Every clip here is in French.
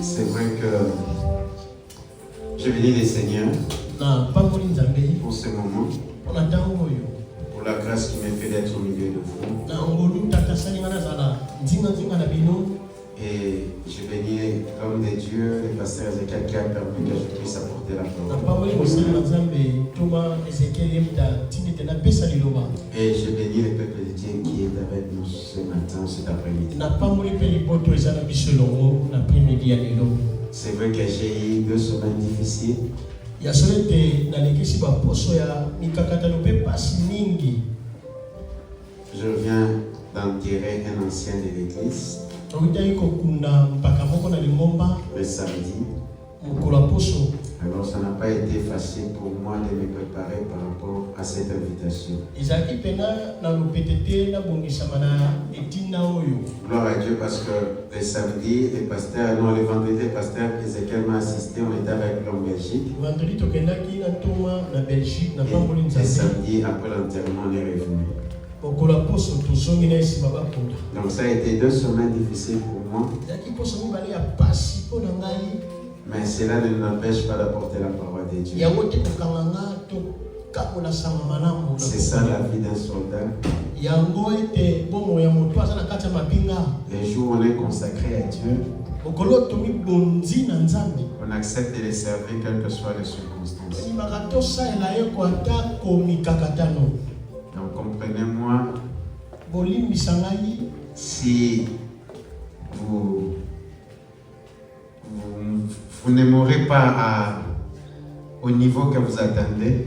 C'est vrai que je bénis les Seigneurs pour ce moment, pour la grâce qui m'est faite d'être au milieu de vous. Et je bénis l'homme de Dieu, le pasteur Ezekiel, qui a permis que je puisse apporter la parole. Et je bénis le peuple de Dieu qui est avec nous ce matin, cet après-midi. C'est vrai que j'ai eu 2 semaines difficiles. Je viens d'enterrer un ancien de l'église le samedi. Alors ça n'a pas été facile pour moi de me préparer par rapport à cette invitation. Gloire à Dieu, parce que le samedi, le vendredi, le pasteur Ezekiel m'a assisté, on était avec lui en Belgique. Et le samedi, après l'enterrement, on est revenu. Donc ça a été 2 semaines difficiles pour moi. Mais cela ne m'empêche pas d'apporter la parole de Dieu. C'est ça la vie d'un soldat. Les jours où on est consacré à Dieu, on accepte de les servir quelles que soient les circonstances. Donc comprenez-moi, si vous ne mourrez pas au niveau que vous attendez,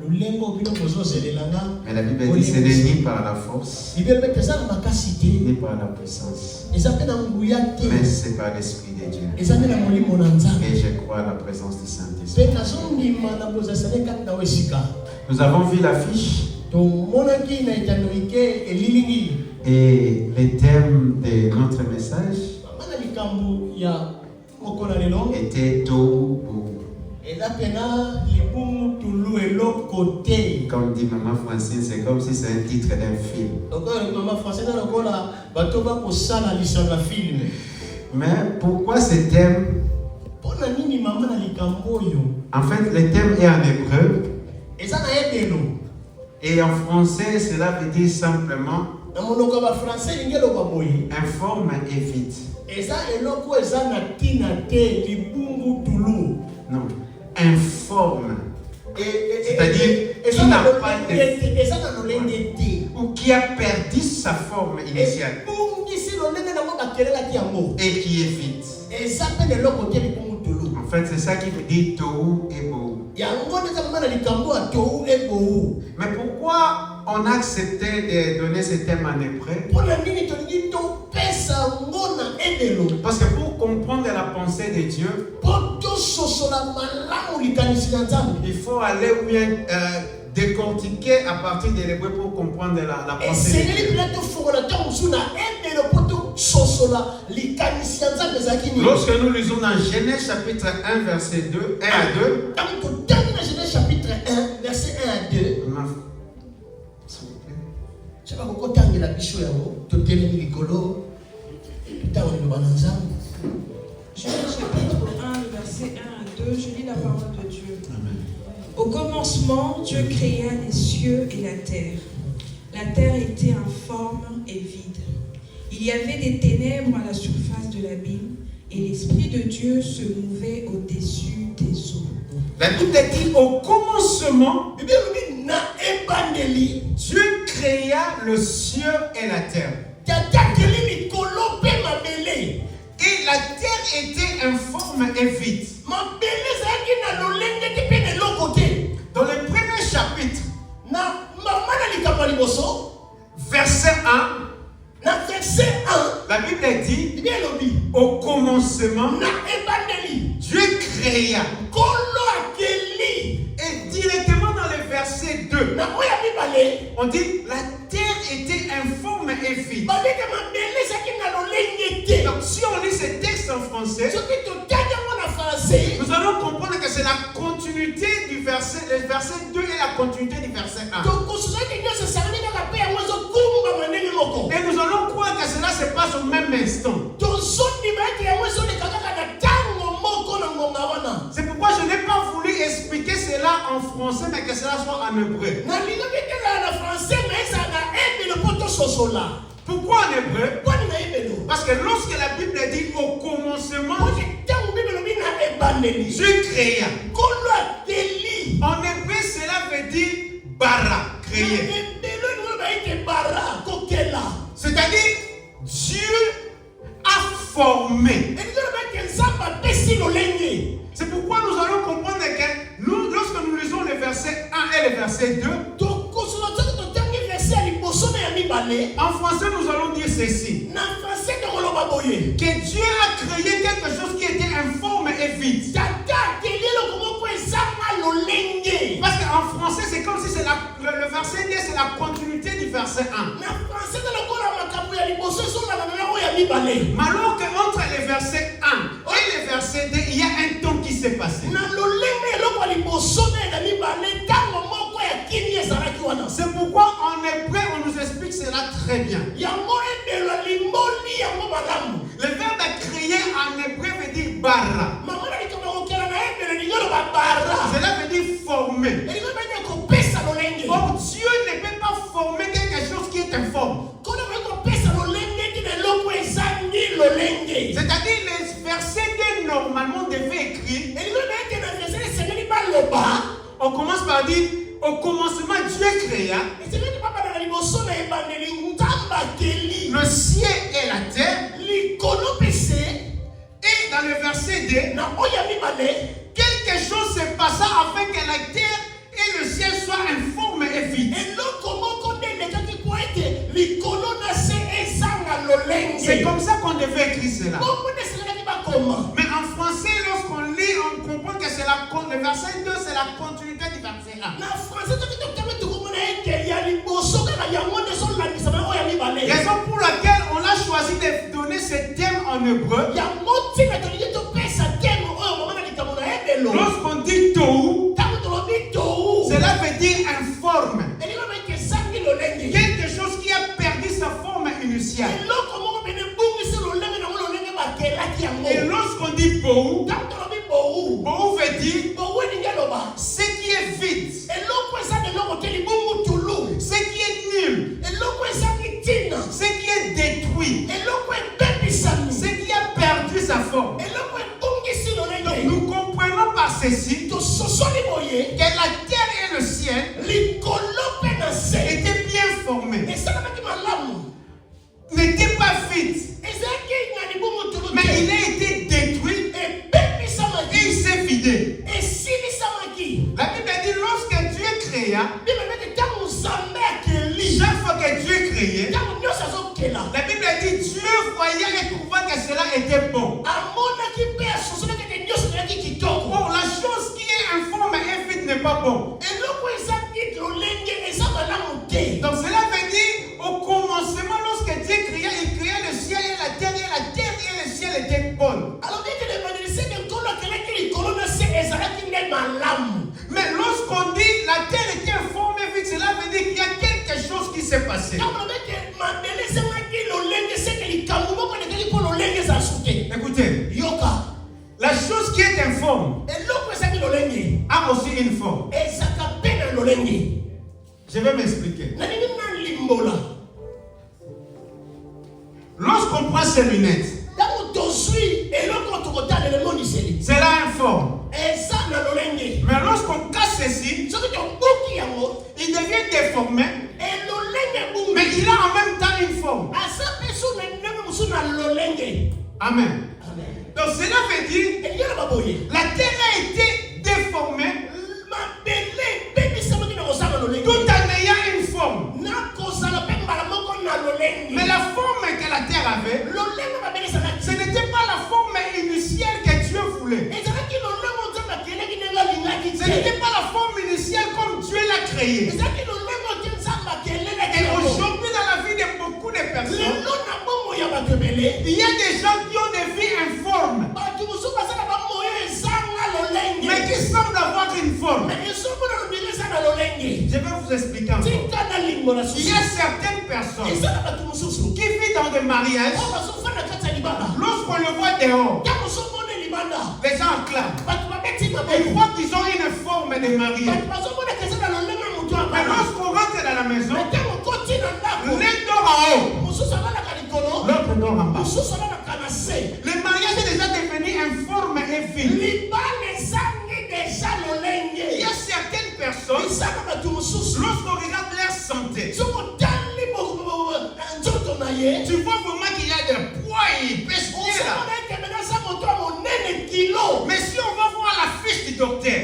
Mais la Bible dit que ce n'est ni par la force, ni par la puissance, mais c'est par l'Esprit de Dieu. Et je crois à la présence du Saint-Esprit. Nous avons vu l'affiche. Et le thème de notre message était Tohu Bohu. Comme dit Maman Francine, c'est comme si c'est un titre d'un film. Mais pourquoi ce thème? En fait, le thème est en hébreu. Et en français, cela veut dire simplement informe et vite. Non, informe. C'est-à-dire qui n'a pas de ou qui a perdu sa forme initiale et qui est vite. En fait, c'est ça qui veut dire Tohu et Bohu. Mais pourquoi on a accepté de donner ce thème en hébreu? Parce que pour comprendre la pensée de Dieu, il faut aller ou bien décortiquer à partir de l'hébreu pour comprendre la pensée de Dieu. Lorsque nous lisons dans Genèse chapitre 1 verset 2, 1 à 2, Genèse chapitre 1 verset 1 à 2, s'il vous plaît. Genèse chapitre 1, verset 1 à 2, je lis la parole de Dieu. Amen. Au commencement, Dieu créa les cieux et la terre. La terre était informe et vide. Il y avait des ténèbres à la surface de l'abîme, et l'Esprit de Dieu se mouvait au-dessus des eaux. La Bible dit au commencement, Dieu créa le ciel et la terre. Et la terre était informe et vide. Dans le premier chapitre, verset 1, la Bible dit au commencement, Dieu créa. Et directement dans le verset 2, on dit la terre était informe et vide. Donc si on lit ce texte en français, nous allons comprendre que c'est la continuité du verset, le verset 2 est la continuité du verset 1. Et nous allons croire que cela se passe au même instant. C'est pourquoi je n'ai pas voulu expliquer cela en français, mais que cela soit en hébreu. Pourquoi en hébreu? Parce que lorsque la Bible dit au commencement, Dieu créa. En hébreu, cela veut dire bara, créer. C'est-à-dire, Dieu a formé. C'est pourquoi nous allons comprendre que lorsque nous lisons le verset 1 et le verset 2, en français nous allons dire ceci: que Dieu a créé quelque chose qui était informe et vide. Parce qu'en français c'est comme si c'est le verset 2 c'est la continuité du verset 1. Mais alors qu'entre le verset 1 et le verset 2 il y a un temps qui s'est passé. C'est pourquoi en hébreu on nous explique cela très bien. Le verbe créer en hébreu veut dire bara. Cela veut dire former. Or Dieu ne peut pas former quelque chose qui est informe. C'est-à-dire les versets que normalement devait écrire, on commence par dire au commencement Dieu créa le ciel et la terre. Et dans le verset 2, quelque chose se passa afin que la terre et le ciel soient C'est comme ça qu'on devait écrire cela. Mais en français, lorsqu'on lit, on comprend que c'est le verset 2, c'est la continuité du verset 1. Raison pour laquelle on a choisi de donner ce thème en hébreu. Lorsqu'on dit Tohu, cela veut dire informe. Quelque chose qui a perdu sa forme initiale. Et lorsqu'on dit Bohu, Bohu veut dire ce qui est vide, ce qui est nul, ce qui est détruit, ce qui a perdu sa forme. Donc nous comprenons par ceci que la terre et le ciel étaient bien formés, n'étaient pas vides, mais il a été détruit et il s'est vidé. La Bible dit lorsque Dieu créa, chaque fois que Dieu créait, la Bible dit Dieu voyait et trouvait que cela était bon. Or la chose qui est informe et vide n'est pas bon. Donc cela veut dire au commencement lorsque Dieu créa, il créa le ciel et la terre et le ciel étaient bonnes. Mais lorsqu'on dit la terre était informe et vide, cela veut dire qu'il y a quelque chose qui s'est passé. Écoutez, la chose qui est informe a aussi une forme. Je vais m'expliquer. Lorsqu'on prend ses lunettes, cela informe. Mais lorsqu'on casse ceci, il devient déformé, mais il a en même temps une forme. Amen. Donc cela veut dire la terre a été déformée tout en ayant une forme. Mais la forme que la terre avait, ce n'était pas la forme initiale que Dieu voulait. Ce n'était pas la forme initiale comme Dieu l'a créée. Et aujourd'hui dans la vie de beaucoup de personnes, il y a des gens qui ont des vies informes, mais qui semblent avoir une forme. Je vais vous expliquer encore. Il y a certaines personnes qui vivent dans des mariages. Lorsqu'on le voit dehors, les gens acclament. Ils croient qu'ils ont une forme de mariage. Mais lorsqu'on rentre dans la maison, l'un dort en haut, l'autre dort en bas. Le mariage est déjà devenu informe et vide. Il y a certaines personnes, lorsqu'on regarde leur santé, tu vois vraiment qu'il y a des poids et des pèses là. Mais si on va voir la fiche du docteur,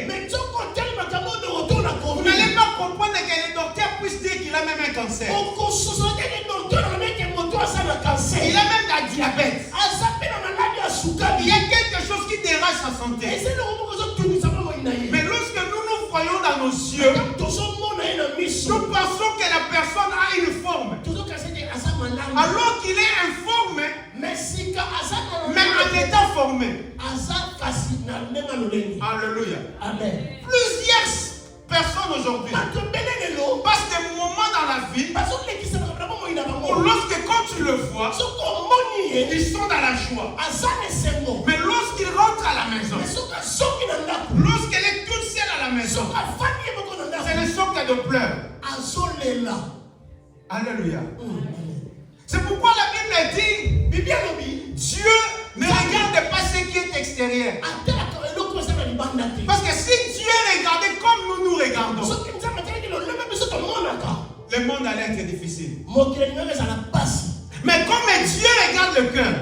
vous n'allez pas comprendre que le docteur puisse dire qu'il a même un cancer. Il a même la diabète. Il y a quelque chose qui dérange sa santé. Mais lorsque nous voyons dans nos yeux, nous pensons que la personne a une forme. Alors qu'il est informé, mais en étant formé. Alléluia. Amen. Plusieurs personnes aujourd'hui passent des moments dans la vie où lorsque quand tu le vois, ils sont dans la joie. Mais lorsqu'ils rentrent à la maison, lorsqu'elle est toute seule à la maison, c'est le choc de pleurs. Alléluia. C'est pourquoi la Bible dit Dieu ne regarde pas ce qui est extérieur. Parce que si Dieu regardait comme nous regardons, le monde allait être difficile. Mais comme Dieu regarde le cœur,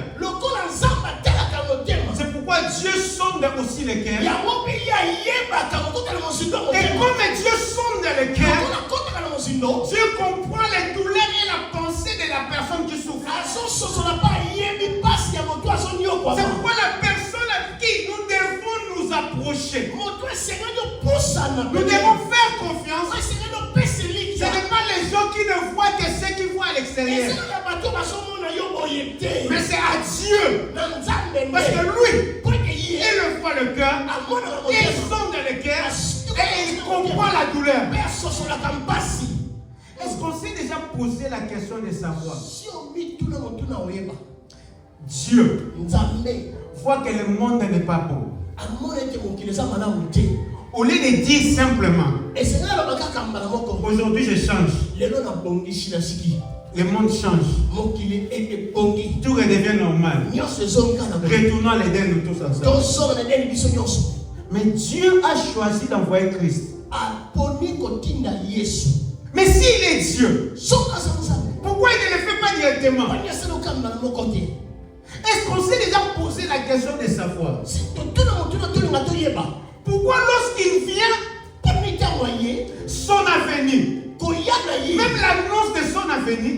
c'est pourquoi Dieu sonde aussi le cœur. Et comme Dieu sonde le cœur, Dieu comprend les douleurs et la pensée de la personne qui souffre. C'est pourquoi la personne à qui nous devons nous approcher. Nous devons faire confiance. Ce n'est pas les gens qui ne voient que ce qu'ils voient à l'extérieur. Mais c'est à Dieu. Parce que lui, il le voit le cœur, il sonde le cœur et il comprend la douleur. Est-ce qu'on s'est déjà posé la question de savoir? Dieu voit que le monde n'est pas bon. Au lieu de dire simplement, aujourd'hui je change. Le monde change. Tout redevient normal. Retournons à l'Éden, nous tous ensemble. Mais Dieu a choisi d'envoyer Christ. Mais s'il est Dieu, pourquoi il ne le fait pas directement? Est-ce qu'on s'est déjà posé la question de savoir? Pourquoi lorsqu'il vient, son avenir, même l'annonce de son avenir,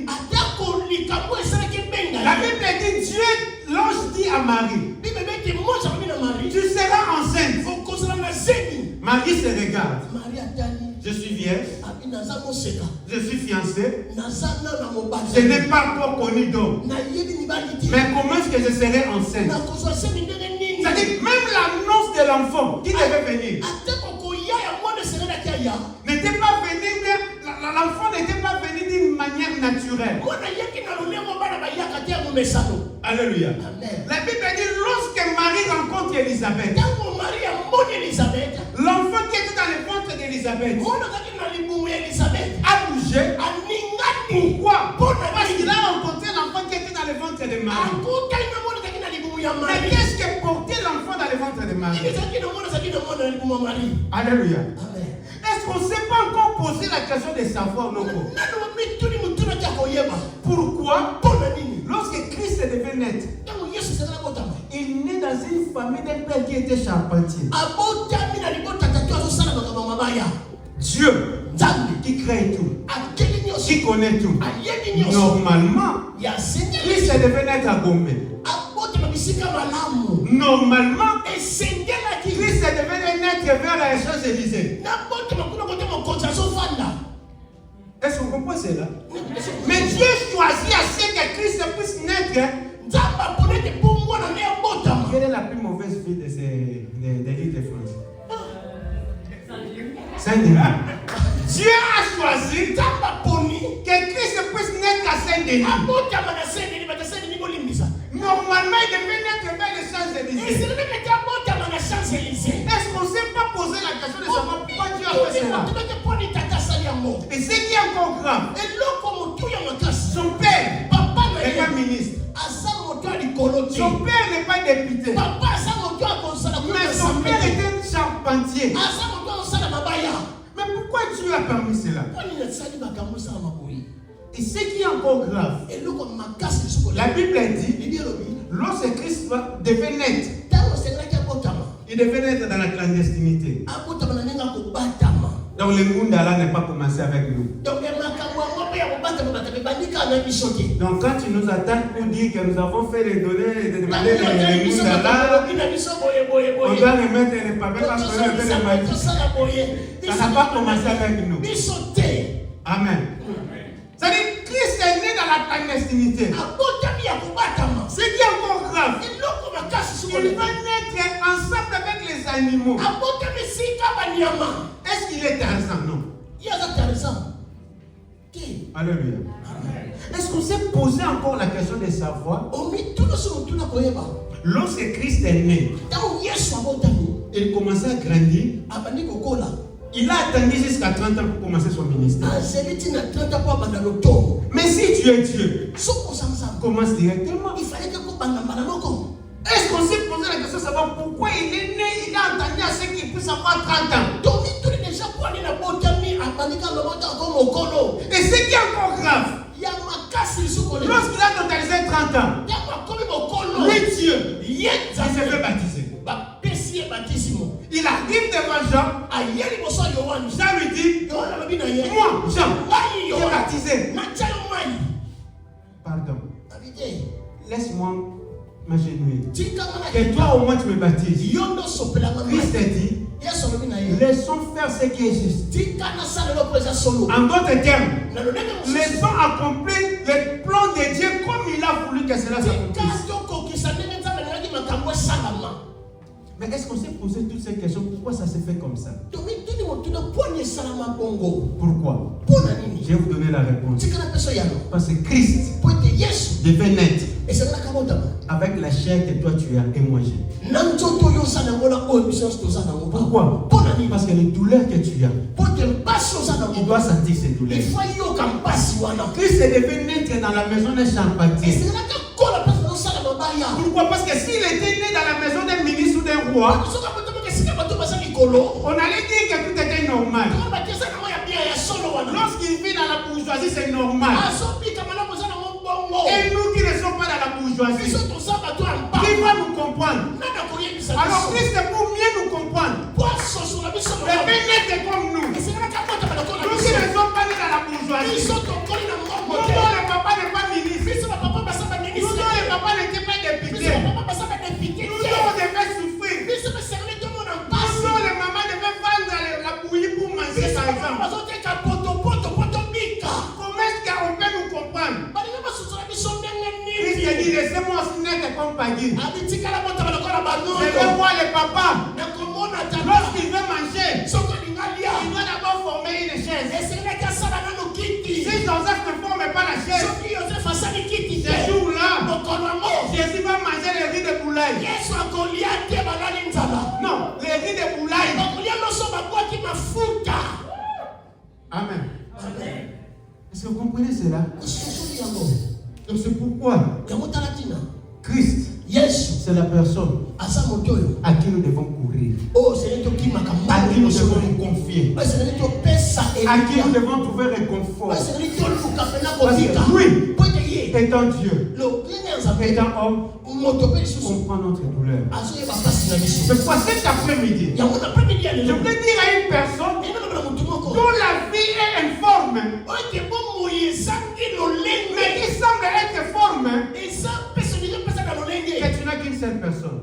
la Bible dit, Dieu, l'ange dit à Marie, tu seras enceinte. Marie se regarde. Je suis vierge. Je suis fiancée. Je n'ai pas encore connu d'homme. Mais comment est-ce que je serai enceinte? C'est-à-dire, même l'annonce de l'enfant qui devait venir n'était pas venu, l'enfant n'était pas venu d'une manière naturelle. Alléluia. La Bible dit, lorsque Marie rencontre Élisabeth, l'enfant qui était dans le ventre d'Élisabeth a bougé. Pourquoi? Parce qu'il a rencontré l'enfant qui était dans le ventre de Marie. Mais qu'est-ce que portait l'enfant dans le ventre de Marie? Alléluia. Est-ce qu'on ne s'est pas encore posé la question de savoir nos corps? Pourquoi? Lorsque Christ devait naître, il naît dans une famille d'un père qui était charpentier. Dieu qui crée tout, qui connaît tout. Normalement, Christ devait naître à Gombe. Normalement, Christ devait naître vers la Champs-Élysées. Est-ce qu'on comprend cela? Mais Dieu choisit à ce que Christ puisse naître. Quelle est la plus mauvaise ville de l'île de France? Saint-Denis. Dieu a choisi que Christ puisse naître à Saint-Denis. Normalement, il devait naître vers les Champs-Élysées. Est-ce qu'on ne s'est pas posé la question de savoir pourquoi Dieu a fait cela? Et ce qui est encore grave, son père n'est pas ministre. Son père n'est pas député. Mais son père était charpentier. Mais pourquoi Dieu a permis cela? Et ce qui est encore grave, la Bible dit, lorsque Christ devait naître, il devait naître dans la clandestinité. Donc le monde là n'est pas commencé avec nous. Donc quand tu nous attaques pour dire que nous avons fait les données et de demander le monde là, on doit remettre les papiers parce qu'on a fait les mails. Ça n'a pas commencé avec nous. Amen. C'est-à-dire Christ est né dans la clandestinité. Ce qui est encore grave, il va naître ensemble avec les animaux. Est-ce qu'il est Tarzan? Non. Alléluia. Est-ce qu'on s'est posé encore la question de savoir? Lorsque Christ est né, il commençait à grandir. Il a attendu jusqu'à 30 ans pour commencer son ministère. Mais si tu es Dieu, commence directement. Est-ce qu'on s'est posé la question de savoir pourquoi il est né, il a attendu à ce qu'il puisse avoir 30 ans? Et ce qui est encore grave, lorsqu'il a totalisé 30 ans, lui Dieu, il s'est fait baptiser. Il arrive devant Jean. Jean lui dit, moi, Jean, qui est baptisé. Pardon. Laisse-moi m'agenouiller. Que toi au moins tu me baptises. Christ a dit, laissons faire ce qui est juste. En d'autres termes, laissons accomplir le plan de Dieu comme il a voulu que cela s'accomplisse. Mais est-ce qu'on s'est posé toutes ces questions? Pourquoi ça s'est fait comme ça? Pourquoi? Je vais vous donner la réponse. Parce que Christ devait naître avec la chair que toi tu as et moi j'ai. Pourquoi? Parce que les douleurs que tu as, il doit sentir ces douleurs. Christ devait naître dans la maison d'un charpentier. Pourquoi? Parce que s'il était né dans la maison d'un ministre ou d'un roi, on allait dire que tout était normal. Lorsqu'il vit dans la bourgeoisie, c'est normal. Et nous qui ne sommes pas dans la bourgeoisie, qui va nous comprendre? Alors Christ, pour mieux nous comprendre, devait naître comme nous. Nous qui ne sommes pas nés dans la bourgeoisie, nous dont le papa n'est pas ministre, nous dont le papa n'était pas député, nous dont on devait souffrir, nous dont les mamans devaient vendre la bouillie pour manger par exemple. Comment est-ce qu'on peut nous comprendre? Christ a dit, laissez-moi aussi naître comme Pagui. Je vais voir le papa. Lorsqu'il veut manger, il doit d'abord former une chaise. Si Joseph ne forme pas la chaise, ce jour-là, Jésus va manger les riz de boulaï. Non, les riz de boulaï. Amen. Est-ce que vous comprenez cela? Donc c'est pourquoi Christ, c'est la personne à qui nous devons courir, à qui nous devons nous confier, à qui nous devons trouver réconfort. Parce que lui, étant Dieu, étant homme, comprend notre douleur. C'est pourquoi cet après-midi, je voulais dire à une personne dont la vie est informe, mais qui semble être forme, que tu n'as qu'une seule personne.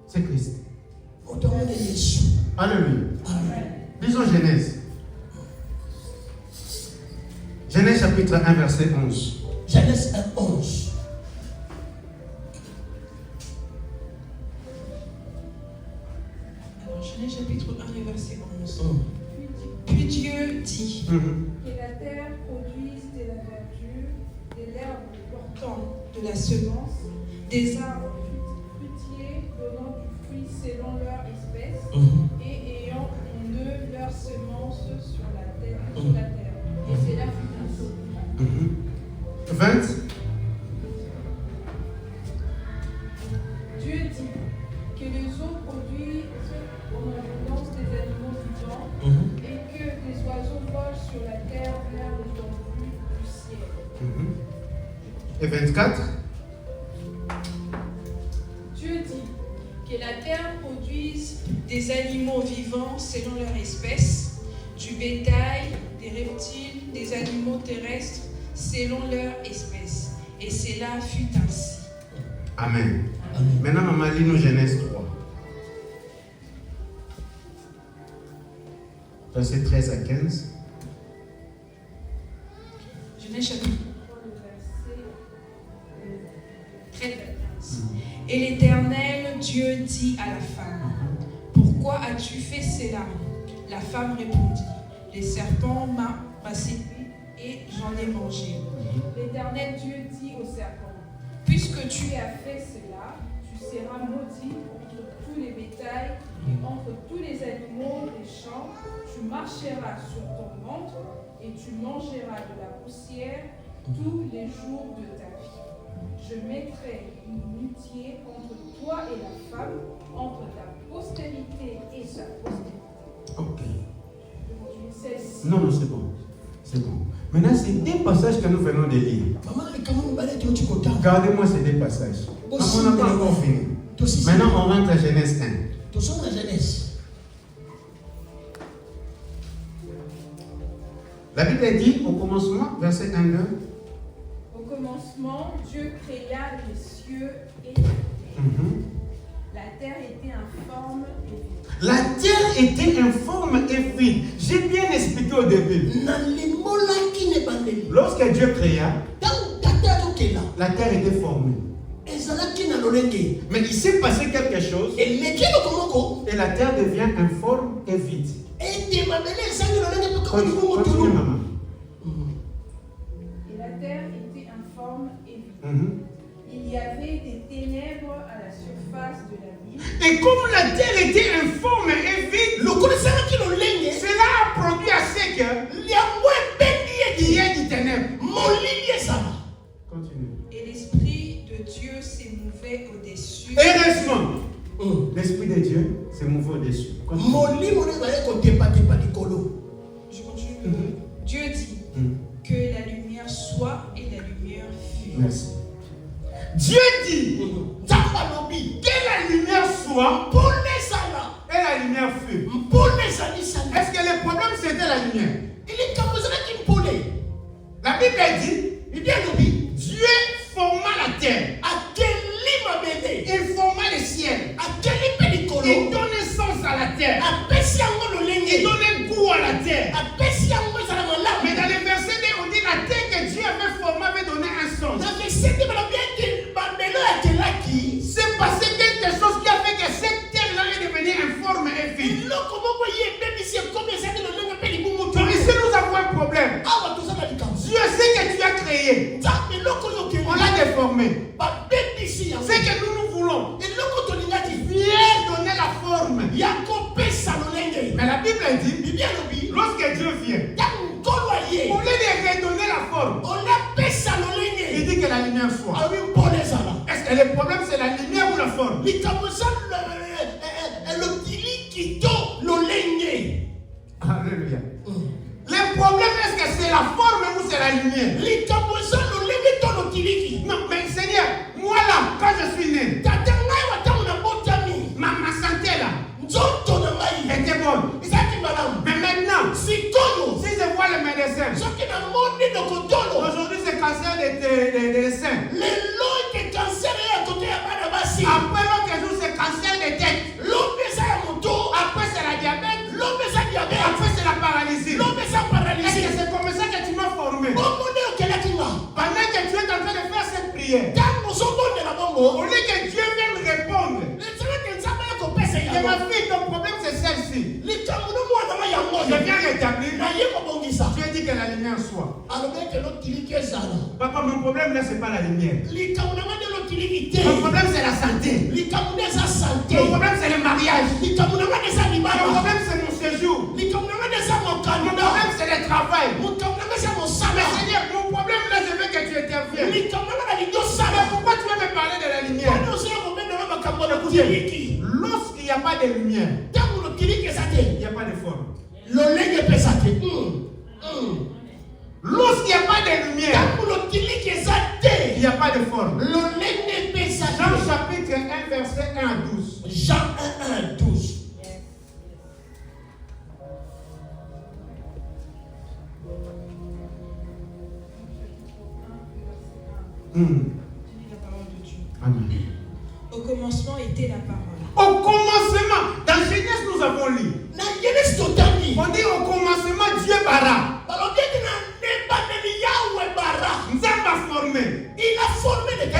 C'est Christ. Alléluia. Disons Genèse. Genèse chapitre 1, verset 11. Genèse 1, 11. Alors, Genèse chapitre 1, verset 11. Puis Dieu dit que la terre produise de la verdure, de l'herbe portant de la semence, des arbres fruitiers donnant du fruit selon leur espèce, et ayant en eux leur semence sur la terre. Et cela fut ainsi. 20. Dieu dit que les eaux produisent en abondance des animaux vivants, et que des oiseaux volent sur la terre vers l'étendue du ciel. Et 24. Dieu dit que la terre produise des animaux vivants selon leur espèce, du bétail, des reptiles, des animaux terrestres selon leur espèce. Et cela fut ainsi. Amen. Maintenant, maman, lis-nous Genèse 3. Verset 13 à 15. Genèse chapitre 3, le verset 13 à 15. Et l'Éternel Dieu dit à la femme, pourquoi as-tu fait cela? La femme répondit, les serpents m'a séduit et j'en ai mangé. L'Éternel Dieu dit au serpent, puisque tu as fait cela, tu seras maudit entre tous les bétails et entre tous les animaux des champs. Tu marcheras sur ton ventre et tu mangeras de la poussière tous les jours de ta vie. Je mettrai une amitié entre toi et la femme, entre ta postérité et sa postérité. Ok. Non, c'est bon. C'est bon. Maintenant, c'est deux passages que nous venons de lire. Gardez-moi ces deux passages. On n'a pas encore fini. Maintenant, on rentre à Genèse 1. La Bible dit au commencement, verset 1, 2. Au commencement, Dieu créa les cieux et la terre. La terre était informe et vide. La terre était informe et vide. J'ai bien expliqué au début. Lorsque Dieu créa, la terre était formée. Mais il s'est passé quelque chose et la terre devient informe et vide. Continue, maman. Et la terre était informe et vide. Il y avait des ténèbres à la surface de la ville. Et comme la terre était informe et vide, cela a produit à ce que il y ait des ténèbres. Continue. Et l'Esprit de Dieu s'émouvait au-dessus. Heureusement, l'Esprit de Dieu s'émouvait au-dessus. Je continue. Dieu dit que la lumière soit et la lumière fut. Merci. Dieu dit que la lumière soit et la lumière fut. Est-ce que le problème c'était la lumière? La Bible dit Dieu forma la terre. Il forma le ciel. Il donnait sens à la terre. Il donnait goût à la terre. Mais dans le verset 2, on dit la terre que Dieu avait formée avait donné un sens. C'est passé quelque chose qui a fait que cette terre-là est devenue informe et vide. Donc ici nous avons un problème. Dieu sait que tu as créé. On l'a déformé. C'est que nous voulons. Viens donner la forme. Mais la Bible dit, lorsque Dieu vient, au lieu de redonner la forme, il dit que la lumière soit. Est-ce que le problème c'est la lumière ou la forme? Alléluia. Le problème est-ce que c'est la forme ou c'est la lumière? Non, mais Seigneur, moi là, quand je suis né, ma santé là était bonne. Mais maintenant, si je vois le médecin, aujourd'hui c'est cancer des seins. Après l'autre jour c'est cancer des têtes. Après c'est la diabète. Après c'est la paralysie. Est-ce que c'est comme ça que tu m'as formé? Pendant que tu es en train de faire cette prière, au lieu que Dieu vienne répondre, que ma fille, ton problème c'est celle-ci. Je viens rétablir. Dieu dit que la lumière soit. Papa, mon problème là c'est pas la lumière. Mon problème c'est la santé. Mon problème c'est le mariage. Mon problème c'est mon séjour. Mon problème c'est le travail. Mais Seigneur, mon problème là je veux que tu interviennes. Mais pourquoi tu veux me parler de la lumière? Lorsqu'il n'y a pas de lumière, il n'y a pas de forme. Lorsqu'il n'y a pas de lumière, il n'y a pas de forme. Jean chapitre 1, verset 1 à 12. Jean 1, 1 à 12. La parole de Dieu. Amen. Au commencement était la parole. Au commencement, dans Genèse nous avons lu. On dit au commencement Dieu bara. Nzamba formé. Il a formé les Et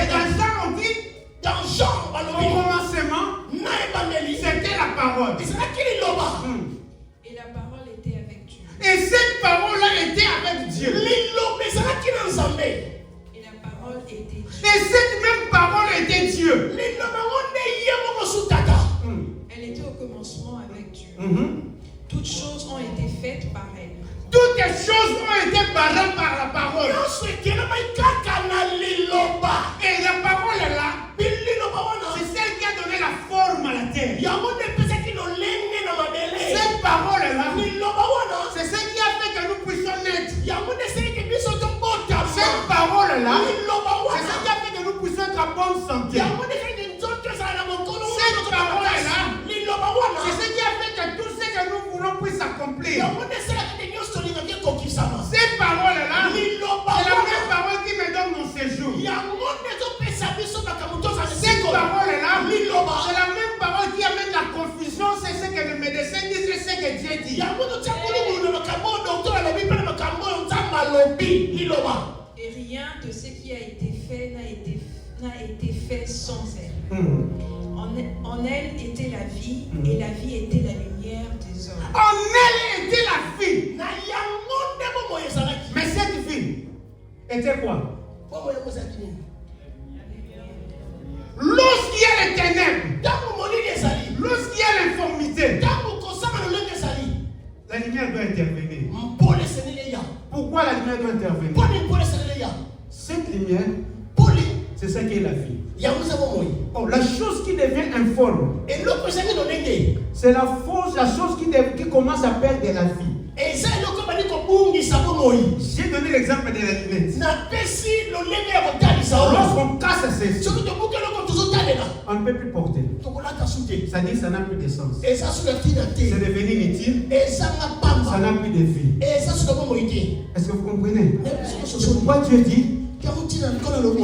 dans Jean on dit au commencement c'était la parole. Et la parole était avec Dieu. Et cette parole-là était avec Dieu. Et la parole était Dieu. Et cette même parole était Dieu. Elle était au commencement avec Dieu. Toutes choses ont été faites par elle. Toutes les choses ont été barrées par la parole. Et la parole est là. C'est celle qui a donné la forme à la terre. Cette parole est là. C'est ce qui a fait que nous puissions naître. Cette parole est là. C'est ce qui a fait que nous puissions être en bonne santé. Cette parole est là. C'est ce qui a fait que tout ce que nous voulons puisse s'accomplir. Et rien de ce qui a été fait n'a été fait sans elle. En elle était la vie, et la vie était la lumière des hommes. En elle était la vie. Mais cette vie était quoi? Lorsqu'il y a les ténèbres, lorsqu'il y a l'informité, la lumière doit intervenir. Pourquoi la lumière doit intervenir? Cette lumière, c'est ça qui est la vie. Oh, la chose qui devient informe, c'est la chose qui commence à perdre de la vie. J'ai donné l'exemple de la lunette. Lorsqu'on casse ceci, on ne peut plus porter. Ça dit que ça n'a plus de sens. C'est devenu inutile. Ça n'a plus de vie. Est-ce que vous comprenez? C'est pourquoi Dieu dit, au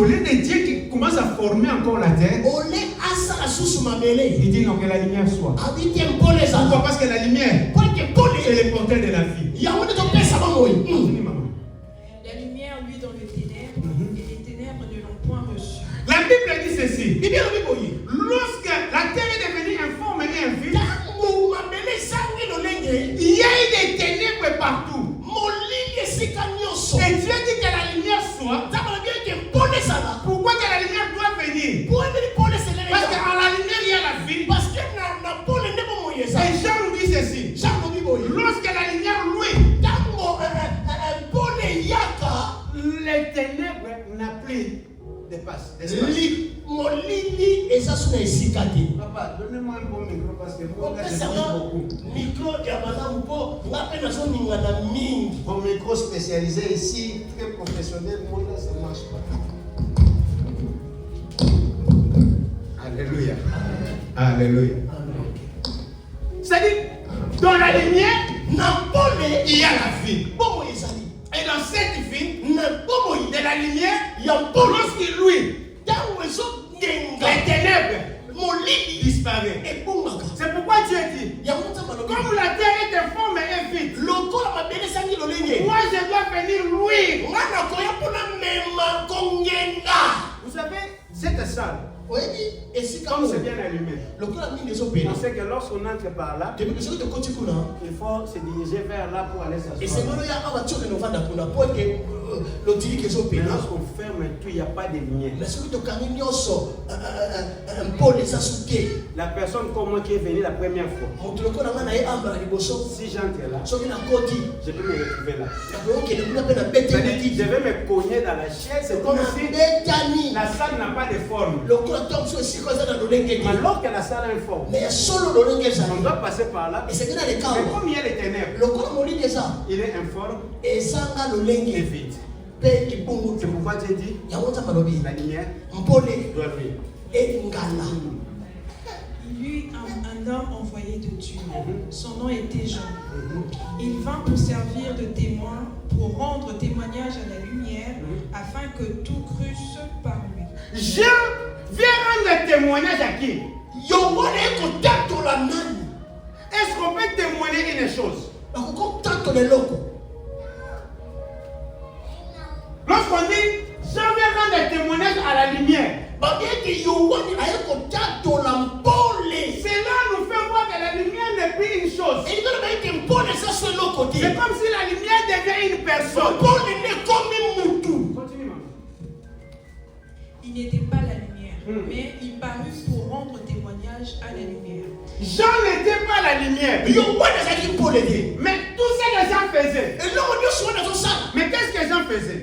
lieu de Dieu qui commence à former encore la terre, il dit non, que la lumière soit. Pourquoi? Parce que la lumière, c'est le porteur de la vie. La lumière, lui, dans les ténèbres, et les ténèbres ne l'ont point reçu. La Bible dit ceci. Lorsque la terre est devenue informe et invisible, il y a eu des ténèbres partout. Et Dieu dit que la lumière soit. Pourquoi que la lumière doit venir? Parce qu'à la lumière il y a la vie. Et Jean nous dit ceci. Lorsque la lumière louait, les ténèbres n'ont plus de passe. Papa, donnez-moi un bon micro parce que moi, là, je beaucoup. Mon micro spécialisé ici, très professionnel, moi là, ça ne marche pas. Alléluia. Alléluia. C'est-à-dire, dans la lumière, il y a la vie. Et dans cette vie, de la lumière, lorsqu'il louit, les ténèbres disparaissent. C'est pourquoi Dieu dit, comme la terre est informe et vide, moi je dois venir louer. Vous savez, cette salle, comme c'est bien allumé, on sait que lorsqu'on entre par là, il faut se diriger vers là pour aller s'asseoir. Mais lorsqu'on ferme tout, il n'y a pas de lumière. La personne comme moi qui est venue la première fois, si j'entre là, je peux me retrouver là. C'est-à-dire, je vais me cogner dans la chaise, c'est comme si la salle n'a pas de forme. Mais lorsque la salle a une forme, on doit passer par là. Mais comme il y a les ténèbres, il est informe et vide. C'est pourquoi Dieu dit, la lumière doit venir. Il eut un homme envoyé de Dieu. Son nom était Jean. Il vint pour servir de témoin, pour rendre témoignage à la lumière, afin que tout crusse par lui. Jean vient rendre témoignage à qui? Est-ce qu'on peut témoigner une chose? Lorsqu'on dit Jean vient rendre témoignage à la lumière, cela nous fait voir que la lumière n'est plus une chose. C'est comme si la lumière devient une personne. Continue, maman. Il n'était pas la lumière, mais il parut pour rendre témoignage à la lumière. Jean n'était pas la lumière. Mais tout ce que Jean faisait. Mais qu'est-ce que Jean faisait?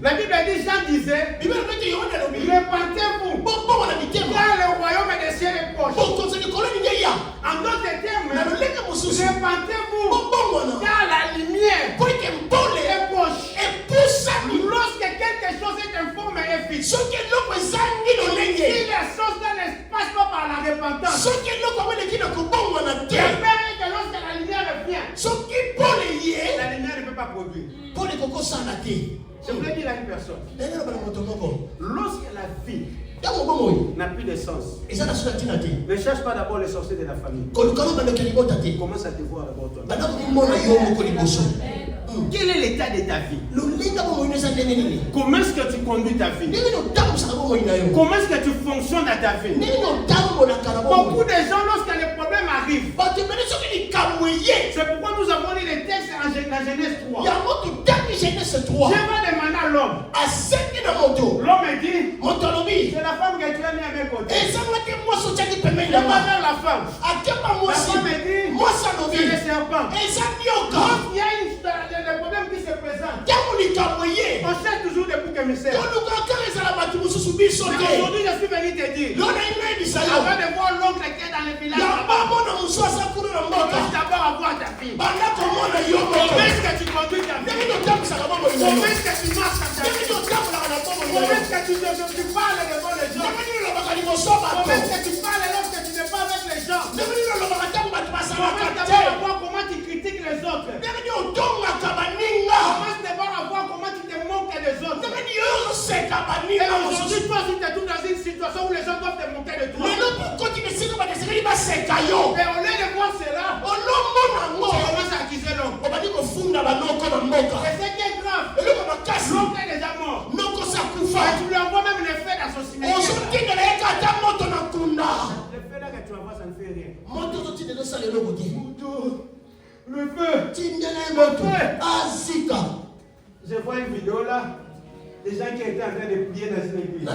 La Bible dit, Jean disait, répentez-vous, car le royaume des cieux est proche. En d'autres termes, répentez-vous, car la lumière est proche. Lorsque quelque chose est informe et vide, si la chose ne passe pas par la repentance, le Père est que lorsque la lumière vient, la lumière ne peut pas produire. Je voulais dire à une personne, lorsque la vie n'a plus de sens, ne cherche pas d'abord les sorciers de la famille. Commence à te voir d'abord toi. Quel est l'état de ta vie? Comment est-ce que tu conduis ta vie? Comment est-ce que tu fonctionnes dans ta vie? Beaucoup de gens, lorsque les problèmes arrivent, c'est pourquoi nous avons lu les textes dans Genèse 3. Je vais demander à l'homme. L'homme dit, c'est la femme que tu as mis à mes côtés. Je vais vers la femme. La femme dit, c'est le serpent. Quand il y a des problèmes qui se présentent, on cherche toujours des boucs émissaires. Aujourd'hui, je suis venu te dire, avant de voir l'oncle qui est dans le village, d'abord avoir ta vie. Comment est-ce que tu conduis ta vie? Comment est-ce que tu marches dans ta vie? Comment est-ce que tu parles devant les gens? Comment est-ce que tu parles lorsque tu n'es pas avec les gens? Comment tu critiques les autres? Commence d'abord à voir comment tu te moques des autres. Et aujourd'hui, toi, si tu es tout dans une situation où les gens doivent te moquer de toi. Et au lieu de voir cela, tu commences à accuser l'homme. Et c'est qui est grave. L'homme est déjà mort. Et tu lui envoies même les faits dans son cimetière. Les faits là que tu envoies, ça ne fait rien. Le feu. Je vois une vidéo là. Des gens qui étaient en train de prier dans une église.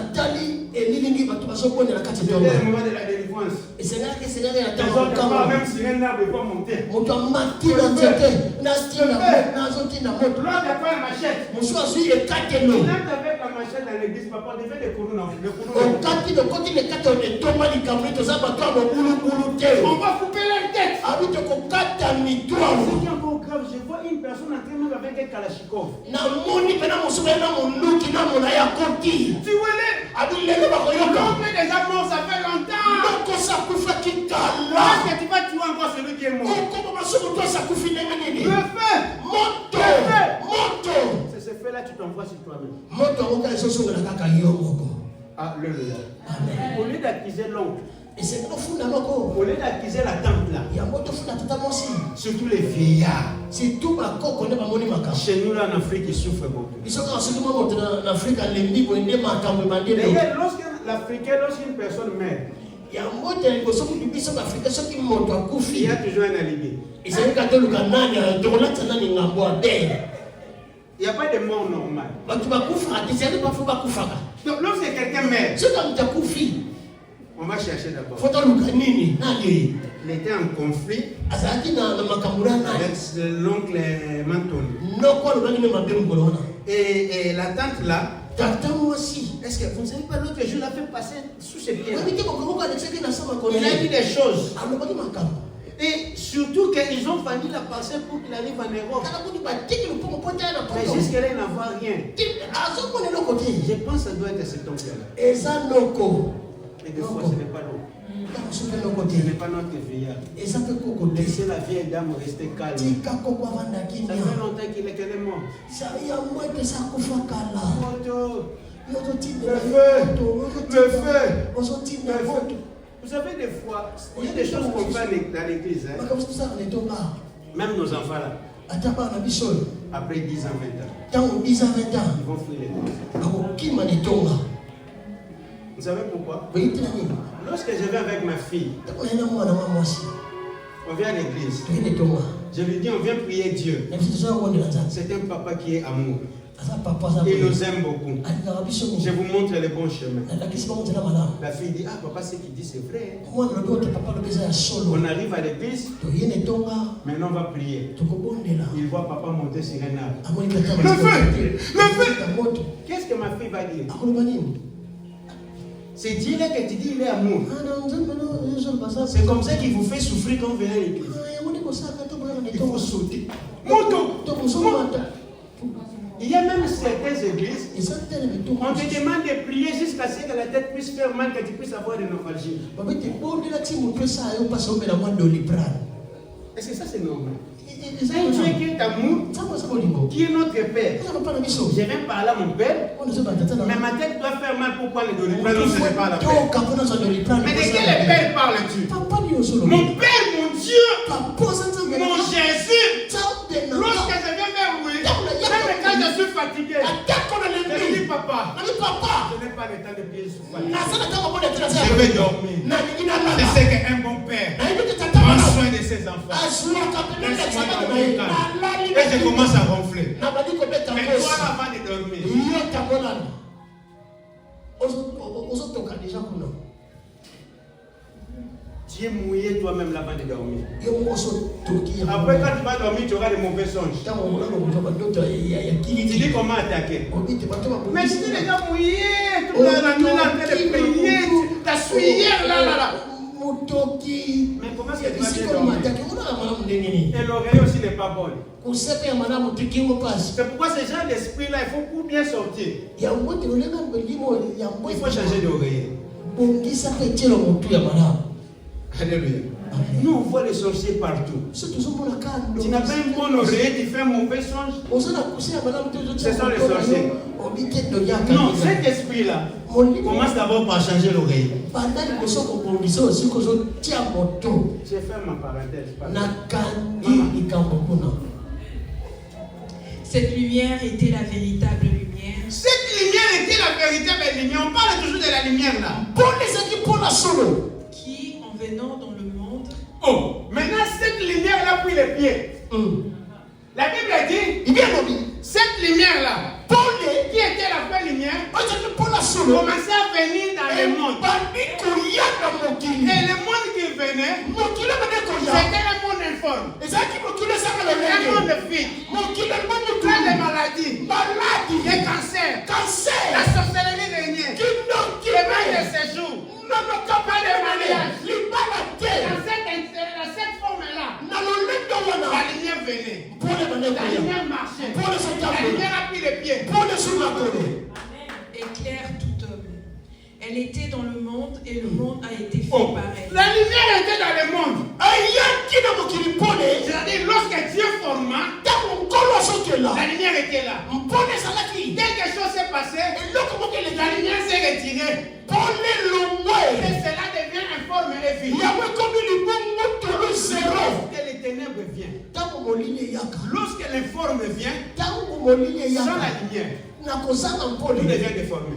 C'était le moment de la délivrance. Les autres même si un arbre ne peut pas monter. L'autre n'a pas la machette. Il entre avec la machette dans l'église. Papa, on devait les coups. On va couper leur tête. C'est encore grave. Je vois une personne en train de avec un kalachnikov. Tu vois, l'homme est déjà mort, ça fait longtemps. Est-ce que tu vas tuer encore celui qui est mort? Le feu. C'est ce feu-là, tu t'envoies sur toi-même. Alléluia. Au lieu d'accuser l'oncle, au lieu d'accuser la tante là, surtout les vieillards. Chez nous là en Afrique, ils souffrent beaucoup. D'ailleurs, lorsqu'une personne meurt, il y a toujours un alibi. Il n'y a pas de mort normale. Donc lorsque quelqu'un meurt, on va chercher d'abord. Il était en conflit avec l'oncle Mantoni. Et la tante là, est-ce que vous ne savez pas l'autre jour, l'a fait passer sous ses pieds? Il a dit des choses. Et surtout qu'ils ont failli la passer pour qu'il arrive en Europe. Mais jusqu'à là, il n'en voit rien. Je pense que ça doit être cet oncle-là. Et des fois, ce n'est pas l'eau. Ce n'est pas notre vieillard. Laissez la vieille dame rester calme. Ça fait longtemps qu'elle est morte. Le feu. Vous savez, des fois, il y a des choses qu'on fait dans l'église. Même nos enfants là. Après 10 ans, 20 ans. Ils vont fuir l'église. Vous savez pourquoi? Lorsque je vais avec ma fille, on vient à l'église. Je lui dis, on vient prier Dieu. C'est un papa qui est amour. Il nous aime beaucoup. Je vous montre le bon chemin. La fille dit, ah papa, ce qu'il dit c'est vrai. On arrive à l'église. Maintenant on va prier. Il voit papa monter sur un arbre. Le feu. Qu'est-ce que ma fille va dire? C'est Dieu là que tu dis il est amour. C'est comme ça qu'il vous fait souffrir quand vous venez à l'église. Il faut sauter. Il y a même certaines églises, on te demande de prier jusqu'à ce que la tête puisse faire mal, que tu puisses avoir des nostalgies. Est-ce que ça c'est normal? C'est un Dieu qui est amour, qui est notre Père. Je viens parler à mon Père, mais ma tête doit faire mal pour parler de Doliprane. Non, ce n'est pas la paix. Mais de quel Père parles-tu? Mon Père, mon Dieu, mon Jésus. Lorsque je viens vers lui, fatigué. Je dis papa. Je n'ai pas le temps de prier sur toi. Je vais dormir. Je sais qu'un bon père prend soin de ses enfants. Laisse-moi dormir calme. Et je commence à ronfler. Mais toi avant de dormir. Tu es mouillé toi-même avant de dormir. Après quand tu vas dormir, tu auras de mauvais songes. Tu dis comment attaquer. Mais si tu es déjà mouillé, toute la nuit en train de prier, ta suyeure là. Mais comment est-ce que tu vas bien dormir? Et l'oreille aussi n'est pas bonne. C'est pourquoi ce genre d'esprit là, il faut pour bien sortir. Il faut changer d'oreiller. Alléluia. Nous on voit les sorciers partout. Tu n'as pas une bonne oreille, tu fais un mauvais songe. Ce sont les sorciers. Non, cet esprit-là commence d'abord par changer l'oreille. J'ai fait ma parenthèse. Cette lumière était la véritable lumière. Cette lumière était la véritable lumière. On parle toujours de la lumière là. Qui, en venant dans le monde, maintenant cette lumière là puis les pieds. La Bible dit, cette lumière là, qui était la vraie lumière, commençait à venir dans le monde. Et le monde qui venait, c'était un monde informe. Un monde vide. Plein de maladies. Des cancers. La sorcellerie régnait. Le mal de séjour. Pas de mariage. Dans cette forme-là, la lumière venait. La lumière marchait. La lumière a pris les pieds. éclaire tout homme. Elle était dans le monde et le monde a été fait par elle. La lumière était dans le monde. C'est-à-dire lorsque Dieu forma, la lumière était là. Quelque chose s'est passé, la lumière s'est retirée. Et cela devient informe et vide. Lorsque les ténèbres viennent, lorsque l'informe vient, sans la lumière, tout devient déformé.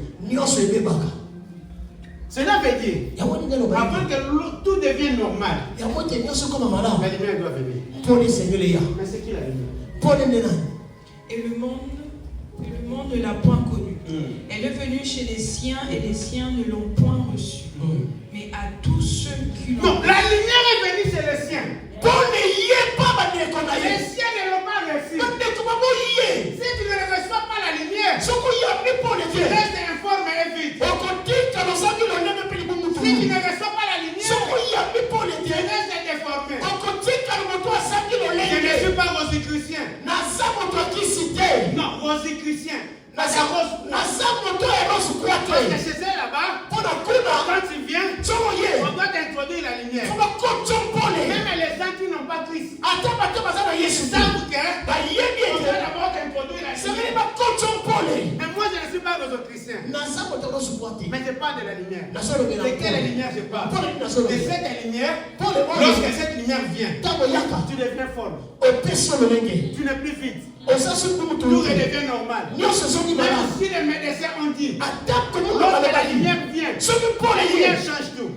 Cela veut dire, avant que tout devienne normal, la lumière doit venir. Mais c'est qui la lumière? Et le monde ne l'a point connue. Elle est venue chez les siens et les siens ne l'ont point reçue. Mais à tous ceux qui l'ont... Non, la lumière est venue chez les siens. Les siens ne l'ont pas reçue. Si tu ne reçois pas la lumière, tu restes informe et vide. Si tu ne reçois pas la lumière, tu restes déformé. Je ne suis pas rosicrucien. Non, rosicrucien. Parce que c'est ça là-bas. Quand tu viens, on doit t'introduire la lumière. Même les gens qui n'ont pas Christ savent qu'on doit d'abord t'introduire la lumière. Et moi je ne suis pas rosicrucien. Mais je parle de la lumière. De quelle lumière je parle? De cette lumière. Lorsque cette lumière vient, tu deviens fort. Tu n'es plus vide. Tout redevient normal. Même si les médecins ont dit, lorsque la lumière vient, la lumière change tout.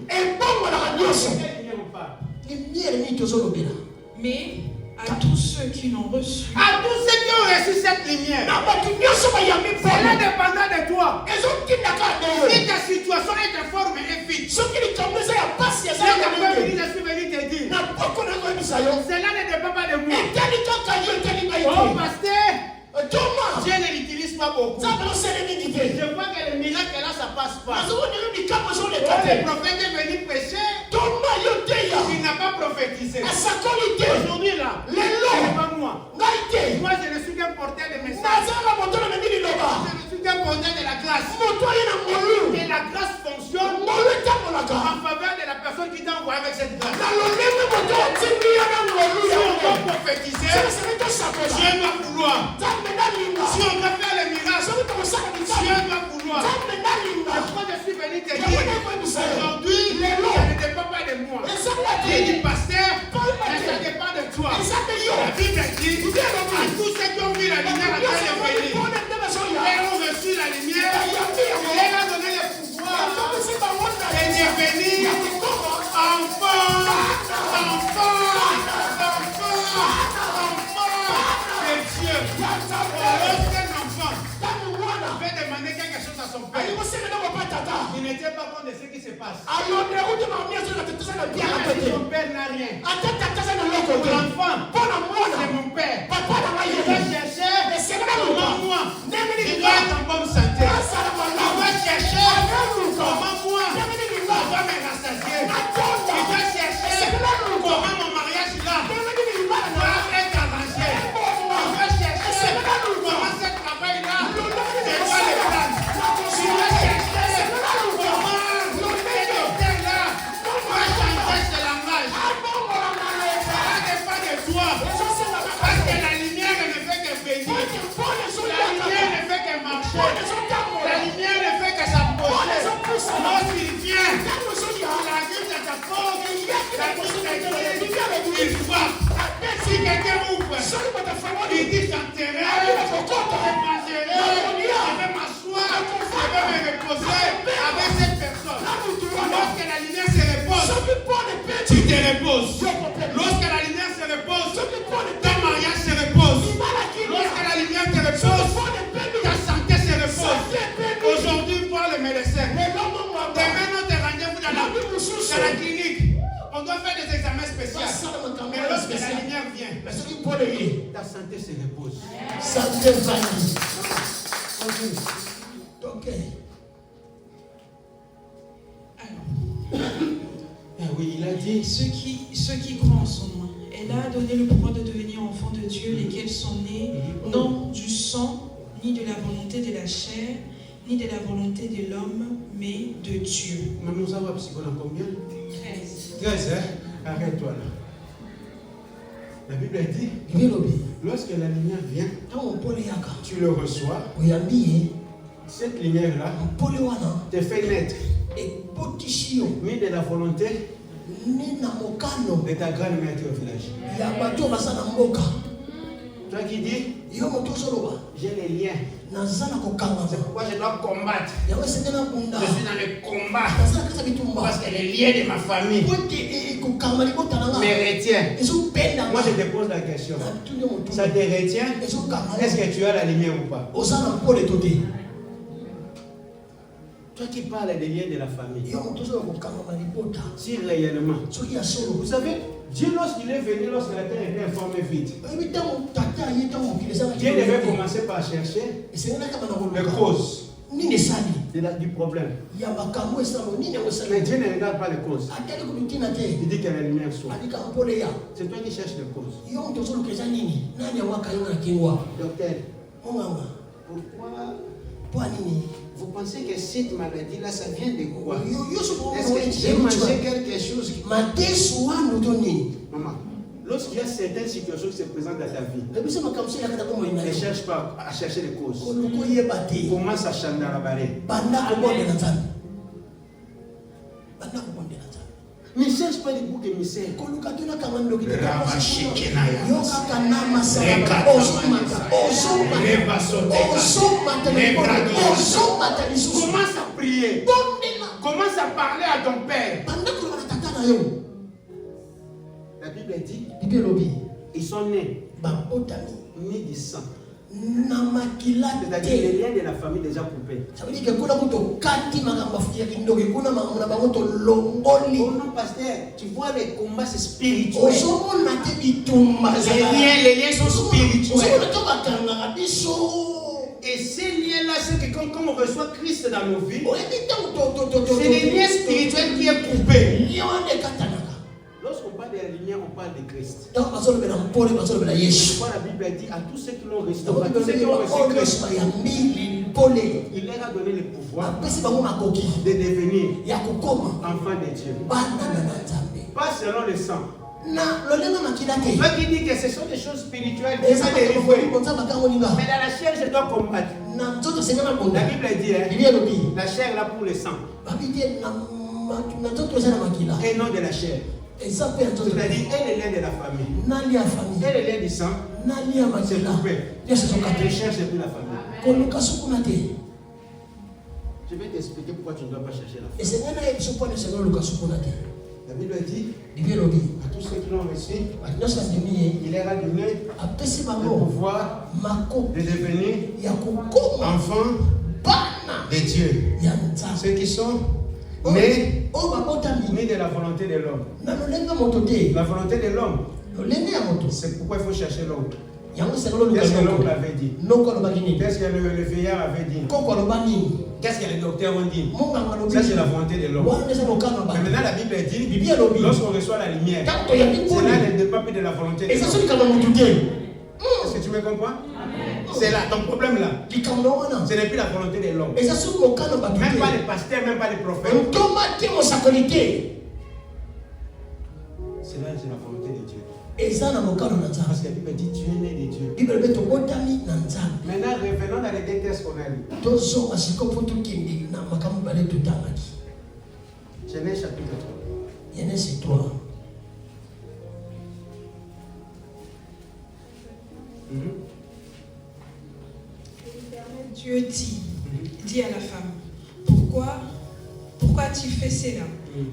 Mais à tous ceux qui l'ont reçu, à tous ceux qui ont reçu cette lumière, c'est indépendant de toi. Si ta situation est informe et vide, si ta famille ne suis venu te dire, cela ne dépend pas de moi. Oh pasteur, Dieu ne l'utilise pas beaucoup. Je vois que le miracle là, ça passe pas. Oh, le prophète est venu prêcher, il n'a pas prophétisé. Aujourd'hui là, c'est pas moi. Moi je ne suis qu'un porteur de message. Je ne suis qu'un porteur de la grâce. Et la grâce fonctionne en faveur de la personne qui t'a envoyé avec cette grâce. Si on doit prophétiser, Dieu doit vouloir. Si on doit faire les miracles, Dieu doit vouloir. Pourquoi je suis venu te dire aujourd'hui, ça ne dépend pas de moi. Il dit pasteur, mais ça dépend de toi. La Bible dit à tous ceux qui ont vu la lumière à venir. devenir enfant de Dieu. Lorsqu'un enfant veut demander quelque chose à son père, il n'était pas compte de ce qui se passe. Son père n'a rien. L'enfant, c'est mon père. Il va chercher comment moi, il va être en bonne santé. Il va chercher comment moi, on va me rassasier. Il va chercher comment mon mariage là va être arrangé. Il va chercher comment ce travail là, je dois le prendre. Il va chercher comment ce docteur là va changer ce langage. Ça ne dépend de toi. Parce que la lumière ne fait que venir. La lumière ne fait que marcher. La lumière ne fait que s'approcher. Lorsqu'il vient, il arrive dans ta porte. La porte est clé. Il frappe. Si quelqu'un ouvre, il dit j'enterrai, je mangerai, je vais m'asseoir, je vais me reposer avec cette personne. Lorsque la lumière se repose, tu te reposes. Lorsque la lumière se repose, ton mariage se repose. Lorsque la lumière te repose, ta santé se repose. Aujourd'hui, voir le médecin. Demain, notre rendez-vous dans la clinique. On doit faire des examens spéciaux. Mais lorsque la lumière vient, ta santé se repose. Santé vanille. Ok. Oui, il a dit ceux qui croient en son nom. Elle a donné le pouvoir de devenir enfants de Dieu, lesquels sont nés non du sang, ni de la volonté de la chair, ni de la volonté de l'homme, mais de Dieu. Nous avons combien? 13, hein? Arrête-toi là. La Bible dit, lorsque la lumière vient, tu le reçois. Cette lumière-là te fait naître. Mais de la volonté de ta grand-mère au village. Toi qui dis, j'ai les liens. C'est pourquoi je dois combattre. Je suis dans le combat. Parce que les liens de ma famille me retiennent. Moi je te pose la question. Ça te retient? Est-ce que tu as la lumière ou pas? Toi qui parles des liens de la famille. Si réellement. Vous savez, Dieu lorsqu'il est venu, lorsque la terre était informée vite, Dieu devait commencer par chercher les causes du problème. Mais Dieu ne regarde pas les causes. Il dit que la lumière soit. C'est toi qui cherches les causes. Docteur, pourquoi vous pensez que cette maladie-là, ça vient de quoi? Est-ce que j'ai mangé quelque chose qui... Maman, lorsqu'il y a certaines situations qui se présentent dans ta vie, ne cherche pas à chercher les causes. Commence à chanter la barre. Ne cherche pas les boucs émissaires. Commence à prier. Commence à parler à ton père. La Bible dit, ils sont nés du sang. C'est-à-dire les liens de la famille déjà coupés. Oh non, pasteur, tu vois les combats c'est spirituel. Les liens sont spirituels. Et ces liens-là, c'est que quand on reçoit Christ dans nos vies, c'est les liens spirituels qui est coupé. Lorsqu'on parle de la lumière, on parle de Christ. Pourquoi la Bible dit à tous ceux qui l'ont reçu, à tous ceux qui ont reçu Christ, il leur a donné le pouvoir de devenir enfants de Dieu. Pas selon le sang. Toi qui dis que ce sont des choses spirituelles, mais dans la chair, je dois combattre. La Bible dit, la chair là pour le sang. Et non de la chair. C'est-à-dire, elle est l'air de la famille. Elle est l'air du sang. C'est coupé. La chair, c'est plus la famille. Je vais t'expliquer pourquoi tu ne dois pas chercher la femme. La Bible dit à tous ceux qui l'ont reçu, il leur a donné le pouvoir de devenir enfants de Dieu. Ceux qui sont nés de la volonté de l'homme. La volonté de l'homme, c'est pourquoi il faut chercher l'homme. Qu'est-ce que l'oncle avait dit? Qu'est-ce que le vieillard avait dit? Qu'est-ce que les docteurs ont dit? Ça, c'est la volonté de l'homme. Mais maintenant, la Bible dit, lorsqu'on reçoit la lumière, c'est là ne dépend plus de la volonté de l'homme. Est-ce que tu me comprends? C'est là, ton problème là. Ce n'est plus la volonté de l'homme. Même pas les pasteurs, même pas les prophètes. C'est là, c'est la volonté de Dieu. Parce que la Bible dit tu es né de Dieu. Maintenant, revenons dans les deux textes qu'on a lus. Genèse chapitre 3. Dieu dit à la femme, pourquoi as-tu fait cela?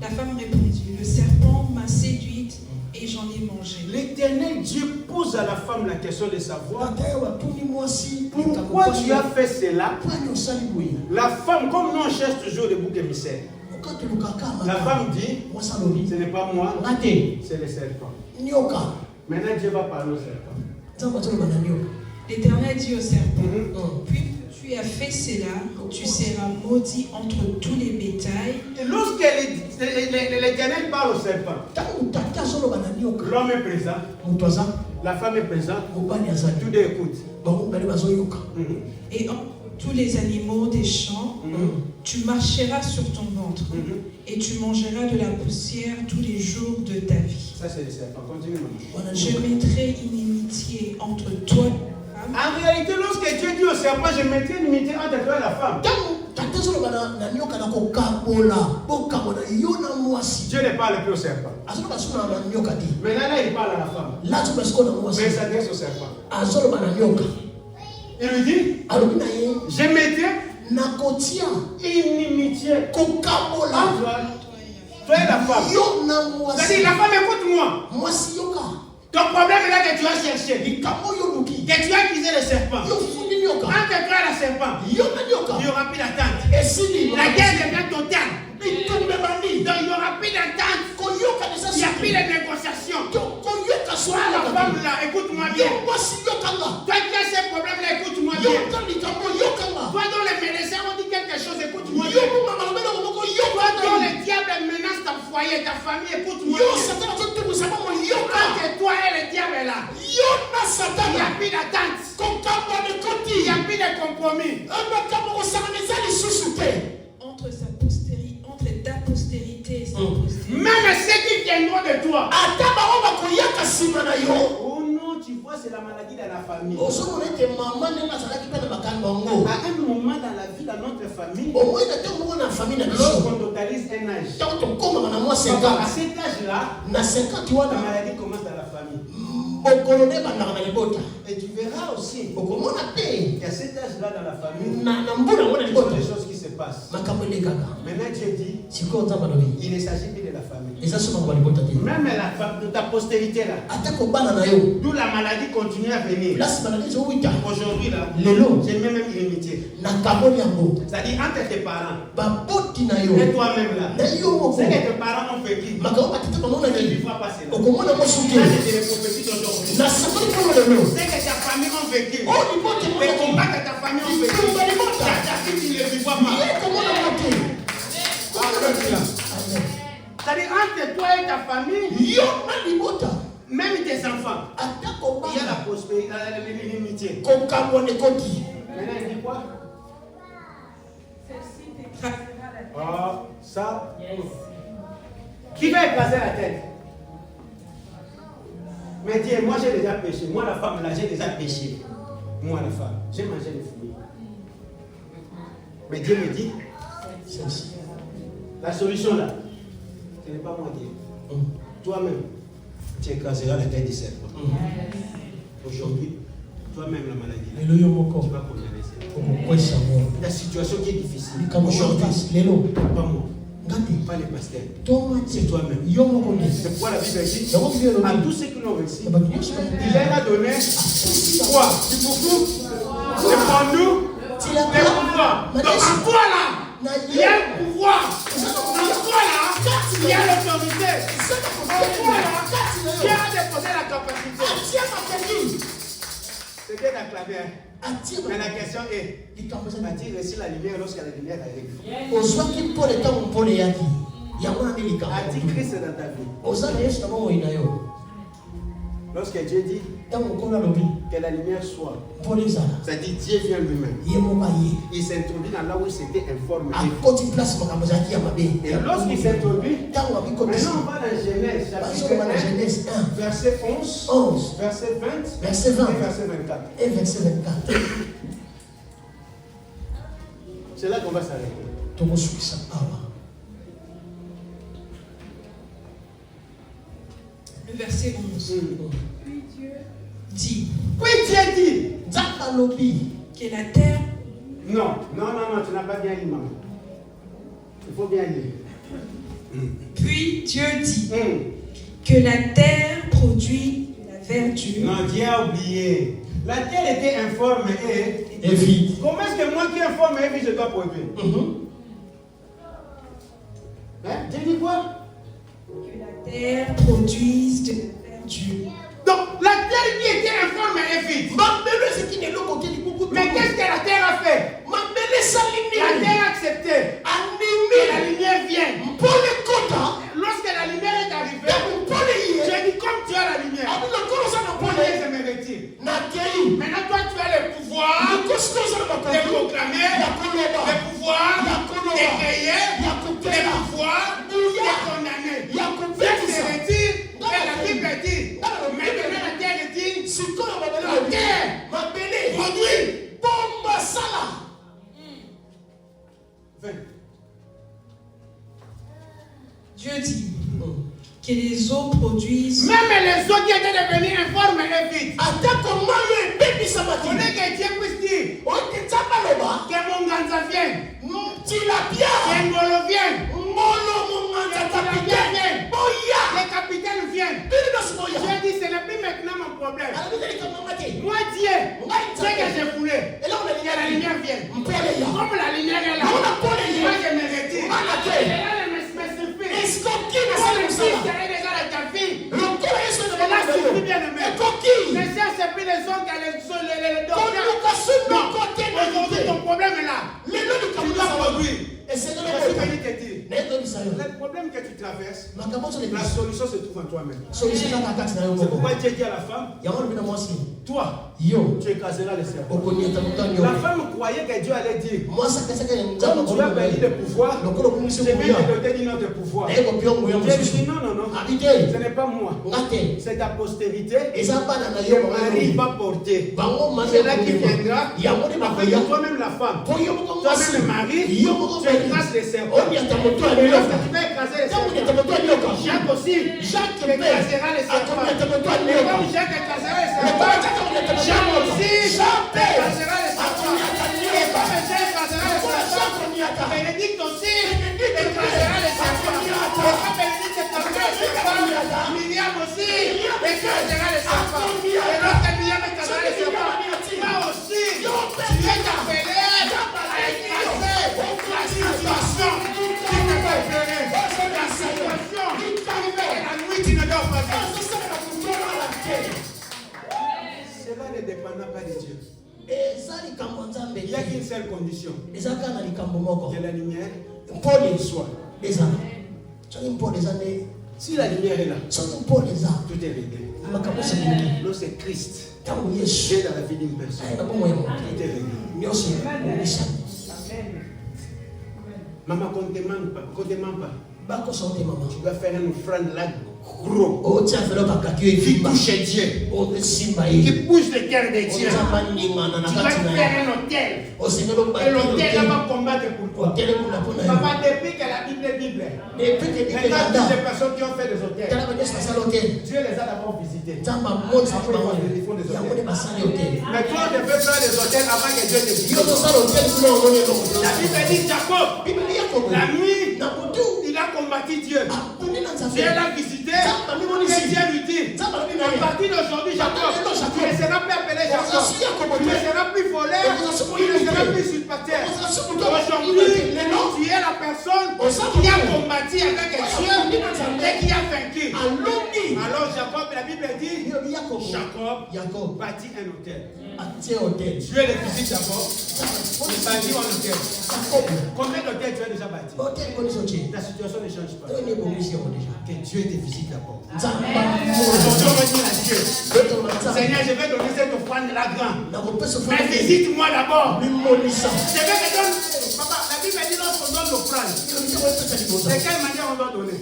La femme répondit, le serpent m'a séduite et j'en ai mangé. L'Éternel Dieu pose à la femme la question de savoir pourquoi tu as fait cela. La femme, comme nous on cherche toujours le bouc émissaire, la femme dit, ce n'est pas moi, c'est le serpent. Maintenant Dieu va parler au serpent. L'Éternel dit au serpent, puis tu as fait cela, tu seras maudit entre tous les bétails. Et lorsque l'Éternel parle au serpent, l'homme est présent, la femme est présente, tous deux écoutent. Et entre tous les animaux des champs, tu marcheras sur ton ventre et tu mangeras de la poussière tous les jours de ta vie. Ça c'est le serpent, continue. Je mettrai une inimitié entre toi et la femme. En réalité, lorsque Dieu dit au serpent, je mettrai une inimitié entre toi et la femme, Dieu ne parle plus au serpent. Maintenant là, il parle à la femme. Mais il s'adresse au serpent. Il lui dit, je mettrai une inimitié entre toi et la femme. C'est-à-dire, la femme, écoute-moi. Ton problème est là que tu as cherché. Que tu as accusé le serpent. Entre toi et le serpent, il n'y aura plus d'attente. La guerre devient totale. Donc il n'y aura plus d'attente. Il n'y a plus de négociations. La femme là, écoute-moi bien. Toi qui as ces problèmes là, écoute-moi bien. Toi dont les médecins ont dit quelque chose, écoute-moi bien. Toi dont le diable menace ton foyer, ta famille, écoute-moi bien. Entre toi et le diable est là. Il n'y a plus d'attente. Il n'y a plus de compromis. Entre ta postérité et sa postérité. Même ceux qui viendront de toi. Oh non, tu vois, c'est la maladie de la famille. À un moment dans la vie de notre famille, lorsqu'on totalise un âge, à cet âge-là, la maladie commence dans la famille. Et tu verras aussi qu'à cet âge-là dans la famille, il y a des choses qui se passent. Maintenant Dieu dit, il ne s'agit plus de la famille. Même ta postérité là, d'où la maladie continue à venir. Aujourd'hui là, j'ai même une inimitié. C'est-à-dire entre tes parents et toi-même là, ce que tes parents ont vécu, tu ne vois pas cela. C'est les prophéties d'aujourd'hui. C'est que ta famille a vécu. Les combats que ta famille a vécu. Ta fille, tu ne les vois pas. C'est-à-dire entre toi et ta famille, même tes enfants, il y a la prospérité, l'unité. Maintenant, il dit quoi? Oh, ça. Qui va écraser la tête? Mais Dieu, moi j'ai déjà péché. Moi la femme là, j'ai déjà péché. Moi la femme, j'ai mangé les fruits. Mais Dieu me dit, la solution là, ce n'est pas moi Dieu. Toi-même, tu écraseras la tête du serpent. Aujourd'hui, toi-même la maladie là, tu vas condamner ça. La situation qui est difficile. Aujourd'hui, Pas moi. Pas les pasteurs. C'est toi-même. C'est pourquoi la Bible dit à tous ceux qui l'ont reçu, il leur a donné quoi? Du beaucoup. C'est pour nous. Les pouvoirs. Donc en toi là, il y a le pouvoir. En toi là, il y a l'autorité. En toi là, il y a déposé la capacité. C'est bien d'acclamer. Mais la question est, a-t-il reçu la lumière lorsque la lumière arrive? A-t-il Christ dans ta vie? Lorsque Dieu dit que la lumière soit, ça dit Dieu vient lui-même. Il s'introduit dans là où il s'était informé. Et lorsqu'il s'introduit, maintenant on va dans Genèse, chapitre 1, verset 11, verset 20 et verset 24. C'est là qu'on va s'arrêter. Le verset 11. Puis Dieu dit que la terre. Non, tu n'as pas bien lu, maman. Il faut bien lire. Puis Dieu dit que la terre produit la verdure. Non, Dieu a oublié. La terre était informe et vide. Comment est-ce que moi qui est informe et vide, je dois produire? Dieu dit quoi? Que la terre produise de la verdure. Donc, la terre qui était informe et vide. Mais qu'est-ce que la terre a fait? La terre a accepté. Que la lumière vienne. Lorsque la lumière est arrivée, j'ai dit comme tu as la lumière, je me retire. Maintenant toi tu as le pouvoir de proclamer, le pouvoir de créer, le pouvoir de condamner. Je se retire, et la Bible dit, maintenant la terre dit, la terre produit. Dieu dit que les eaux produisent. Même les eaux qui étaient devenues informes et vides. On est que Dieu puisse dire que mon ganza vienne, que Ngolo vienne, le capitaine vienne. J'ai dit ce n'est plus maintenant mon problème. Moi Dieu, ce que j'ai voulu, que la lumière vienne. Comme la lumière est là, moi je me retire. Mais ça, c'est plus les autres qui les aujourd'hui, ton problème est là. Tu dois produire. Je suis venu te dire, le problème que tu traverses, la solution se trouve en toi-même. C'est pourquoi Dieu dit à la femme, toi, tu écraseras le serpent. La femme croyait que Dieu allait dire, comme tu as perdu le pouvoir, je vais te doter d'un autre pouvoir. Dieu dit non, ce n'est pas moi. C'est ta postérité. Et Marie va porter. C'est là qui viendra. Après toi-même la femme, toi-même le mari, tu écrases les serpents. Et lorsque tu vas écraser les serpents, Jacques aussi, Jacques écrasera les serpents. Et comme Jacques écrasera les serpents, Jacques aussi écrasera les serpents. Et comme Jacques écrasera les serpents, Bénédicte aussi écrasera les serpents. Et comme Bénédicte écrasera les serpents, Myriam aussi écrasera les serpents. Et lorsque Myriam écrasera les serpents, toi aussi, tu es appelé à écraser la situation qui ne peut pas pleurer. La situation qui fait que la nuit tu ne dors pas bien. Cela ne dépend pas de Dieu. Il n'y a qu'une seule condition. Que la lumière soit. Si la lumière est là, tout est réglé. Lorsque c'est Christ vient dans la vie d'une personne, tout est réglé. Maman, qu'on ne demande pas. Tu dois faire une offrande là gros, qui touche Dieu, qui pousse le cœur de Dieu. Tu vas faire un hôtel. Et l'hôtel va combattre pour toi. Papa, depuis que la Bible est Bible, maintenant toutes les personnes qui ont fait des hôtels, Dieu les a d'abord visités. Après, ils font des hôtels. Mais toi, on devait faire des hôtels avant que Dieu te visite. La Bible dit Jacob, la nuit, il a combattu Dieu. Dieu l'a visité. Et Dieu lui dit, à partir d'aujourd'hui, Jacob, tu ne seras plus appelé Jacob. Tu ne seras plus volé. Tu ne seras plus usurpateur. Aujourd'hui, tu es la personne qui a combattu avec Dieu et qui a vaincu. Alors Jacob, la Bible dit, Jacob bâtit un hôtel. Dieu le visite d'abord. Il bâtit un hôtel. Combien d'hôtels tu as déjà bâti? Ta situation ne change pas. Que Dieu te visite d'abord. Seigneur, je vais donner cette offrande là grande. Mais visite-moi d'abord. Je vais te donner. Papa, la Bible dit lorsqu'on donne l'offrande, de quelle manière on doit donner?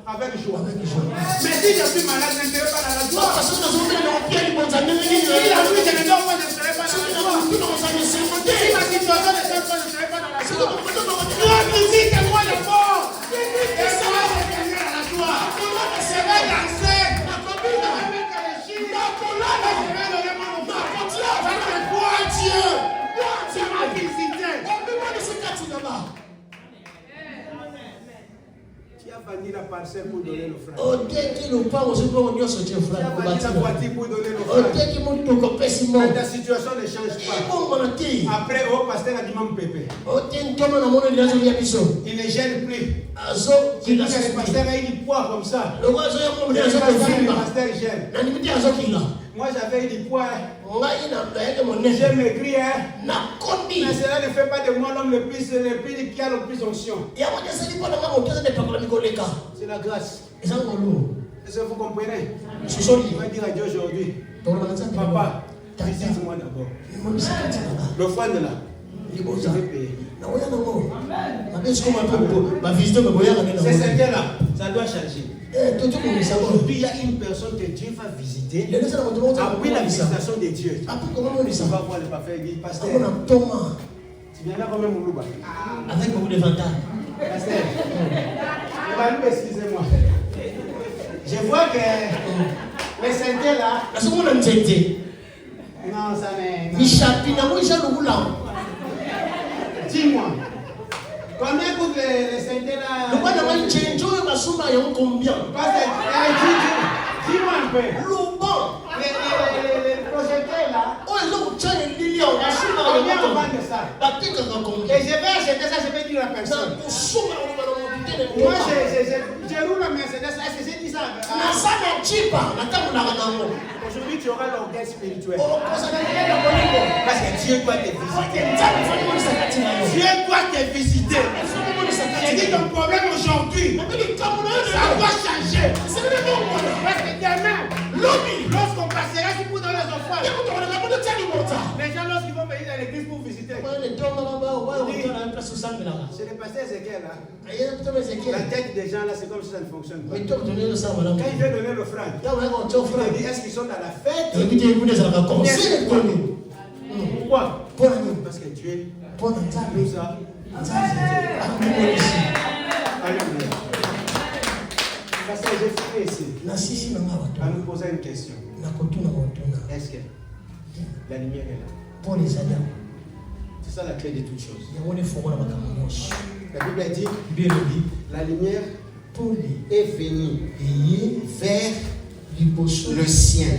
Avec joie. Mais si je suis malade, je ne serai pas dans la joie. Si la nuit je ne dors pas, je ne serai pas dans la joie. Si ma situation ne change pas, je ne serai pas dans la joie. Dieu visite-moi d'abord. Et ça va se gagner dans la joie. Je vais danser. Je vais mettre les chiffres. Je vais donner mon offrande. Parce que toi, Dieu, tu m'as visité. Tu as banni la parcelle pour donner l'offrande. Tu as banni la voiture pour donner l'offrande. Mais ta situation ne change pas. Après, au pasteur a dit mon pépé. Il ne gêne plus. Il dit que le pasteur a eu du poids comme ça. Le pasteur gêne. Moi j'avais eu du poids. J'ai maigri. Mais cela ne fait pas de moi l'homme le plus qui a le plus onction. C'est la grâce. Est-ce que vous comprenez? Je vais dire à Dieu aujourd'hui, papa, visite-moi d'abord. L'offrande là, je vais payer. C'est ce là, ça doit changer. Aujourd'hui, il y a une personne que Dieu va visiter. Après la visitation de Dieu, on va voir le parfait. Il dit, pasteur, tu viens là comme un moulouba. Avec beaucoup de vantage. Pasteur, excusez-moi. Je vois que les synthés là. Non, ça n'est. Dis-moi. Combien coûte les synthés là? Dis-moi un peu. Les projecteurs là. Combien on vend de ça? Et je vais acheter ça, je vais dire à personne. Moi, je roule la Mercedes, est-ce que j'ai dit ça? Aujourd'hui, tu auras l'orgueil spirituel. Parce que Dieu doit te visiter. Dieu doit te visiter. J'ai dit ton problème aujourd'hui, ça va changer. Parce que demain, lorsqu'on passera sur dans les offrandes, les gens, lorsqu'ils vont venir dans l'église pour visiter, c'est le pasteur Ézéchiel là. La tête des gens là, c'est comme si ça ne fonctionne pas. Quand il veut donner l'offrande, il dit est-ce qu'ils sont dans la fête? Pourquoi? Parce que Dieu nous a. Alléluia. Parce que j'ai fait ici à nous poser une question. Est-ce que la lumière est là? C'est ça la clé de toutes choses. La Bible dit la lumière est venue vers le sien.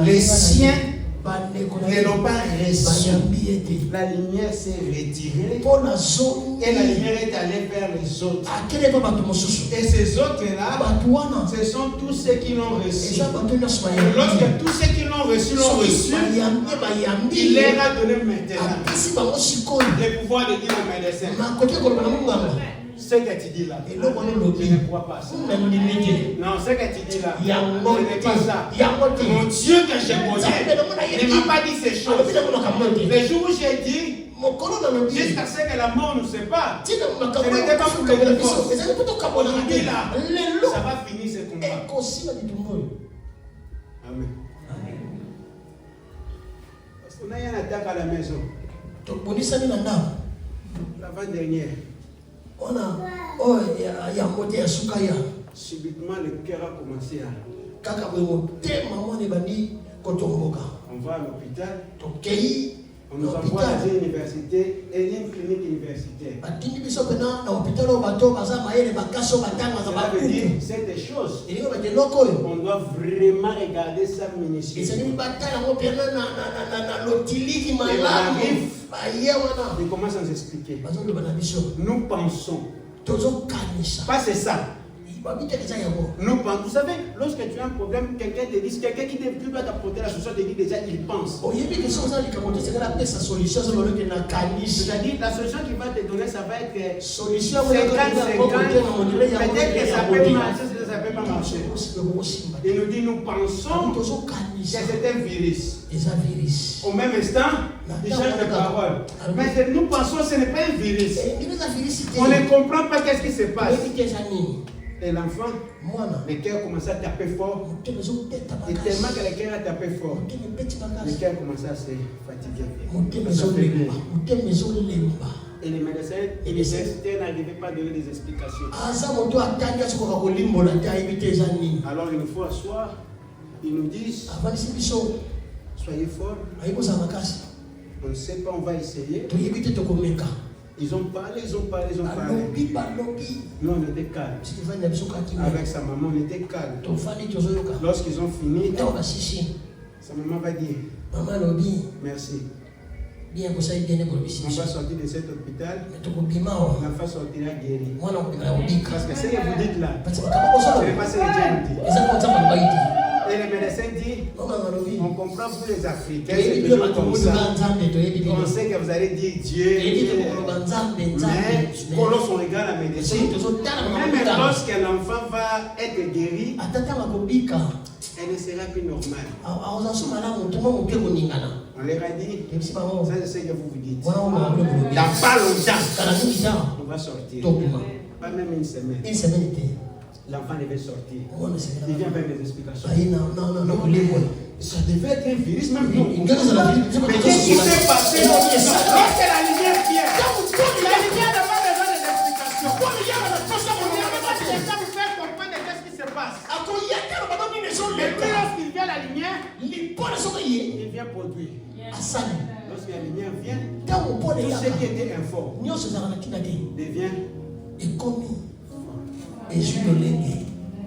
Les siens ne l'ont pas reçu. La lumière s'est retirée et la lumière est allée vers les autres. Et ces autres-là, ce sont tous ceux qui l'ont reçu. Et lorsque tous ceux qui l'ont reçu, il leur a donné maintenant le pouvoir de dire au médecin. Ce que tu dis là, je ne crois pas ça. Non, ce que tu dis là, ce n'est pas ça. Mon Dieu que j'ai posé ne m'a pas dit ces choses. Les jours où j'ai dit, jusqu'à ce que la mort ne sait pas, ce n'était pas pour le divorce. Aujourd'hui là, ça va finir ce combat. Amen. Parce qu'on a eu une attaque à la maison. L'avant-dernière. Subitement, le cœur a commencé à. On va à l'hôpital. On nous envoie dans une université et une clinique universitaire. Cela veut dire c'est des choses. On doit vraiment regarder ça minutieusement. Il commence à nous expliquer. Nous pensons. Pas c'est ça. Nous pensons. Vous savez, lorsque tu as un problème, quelqu'un te dit, quelqu'un qui doit t'apporter la solution te dit déjà, il pense. C'est-à-dire, la solution qu'il va te donner, ça va être 50-50. Peut-être que ça peut marcher, ça ne peut pas marcher. Il nous dit, nous pensons que c'est un virus. Au même instant, il change de parole. Mais nous pensons que ce n'est pas un virus. On ne comprend pas qu'est-ce qui se passe. Et l'enfant, le cœur commence à taper fort. Et tellement que le cœur a tapé fort, le cœur commence à se fatiguer. Et les médecins universitaires n'arrivaient pas à donner des explications. Alors il nous faut asseoir. Ils nous disent, soyez forts. On ne sait pas, on va essayer. Ils ont parlé. Nous, on était calmes. Avec sa maman, on était calmes. Lorsqu'ils ont fini, sa maman va dire, merci. On va sortir de cet hôpital. L'enfant sortira guéri. Parce que ce que vous dites là, ce n'est pas ce que Dieu nous dit. Et les médecins disent, on comprend pour les Africains, c'est toujours comme ça. On sait que vous allez dire Dieu, mais lorsqu'on regarde la médecine, même lorsqu'un enfant va être guéri, elle ne sera plus normale. On leur a dit, ça c'est ce que vous dites. Dans pas longtemps, on va sortir. Pas même une semaine. L'enfant devait sortir. Il vient avec des explications. Ça devait être un virus, même nous. Mais qu'est-ce qui s'est passé? Lorsque la lumière vient, la lumière n'a pas besoin d'explications. On vient vous faire comprendre qu'est-ce qui se passe. Mais lorsqu'il vient la lumière, il vient produire. Lorsque la lumière vient, tout ce qui était informe devient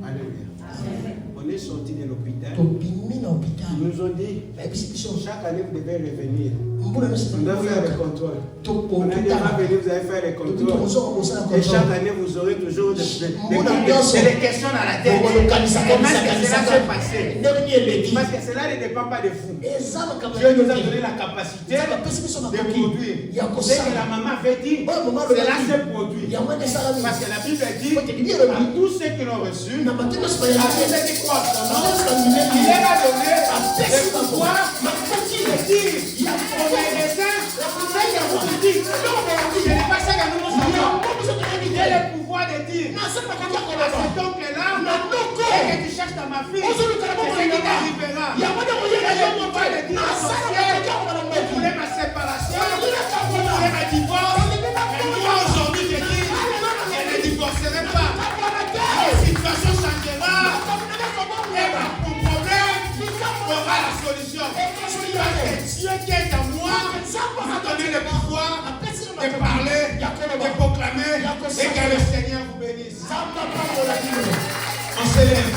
Alléluia. On est sorti de l'hôpital. Ils nous ont dit, chaque année vous devez revenir. On doit faire le contrôle. On a déjà venu, vous allez faire le contrôle. Et chaque année vous aurez toujours des questions dans la tête. Comment est-ce que cela s'est passé? Parce que cela ne dépend pas de vous. Dieu nous a donné la capacité de produire. Dès que la maman avait dit, cela s'est produit. Parce que la Bible dit, à tous ceux qui l'ont reçu, à tous ceux qui croient en son nom, il leur a donné le pouvoir de dire, on est raisins, c'est que vous dites, ce n'est pas ça que nous savons. Il y a le pouvoir de dire, à cet oncle-là, et que tu cherches dans ma fille, c'est ce qui t'arrivera. Il y a le pouvoir de dire, vous voulez ma séparation, vous voulez ma divorce, mais moi aujourd'hui je dis, je ne divorcerai pas. La situation changera, et mon problème aura la solution. Parce que Dieu qui est en moi m'a donné le pouvoir de parler, de proclamer, et que le Seigneur vous bénisse. On se lève.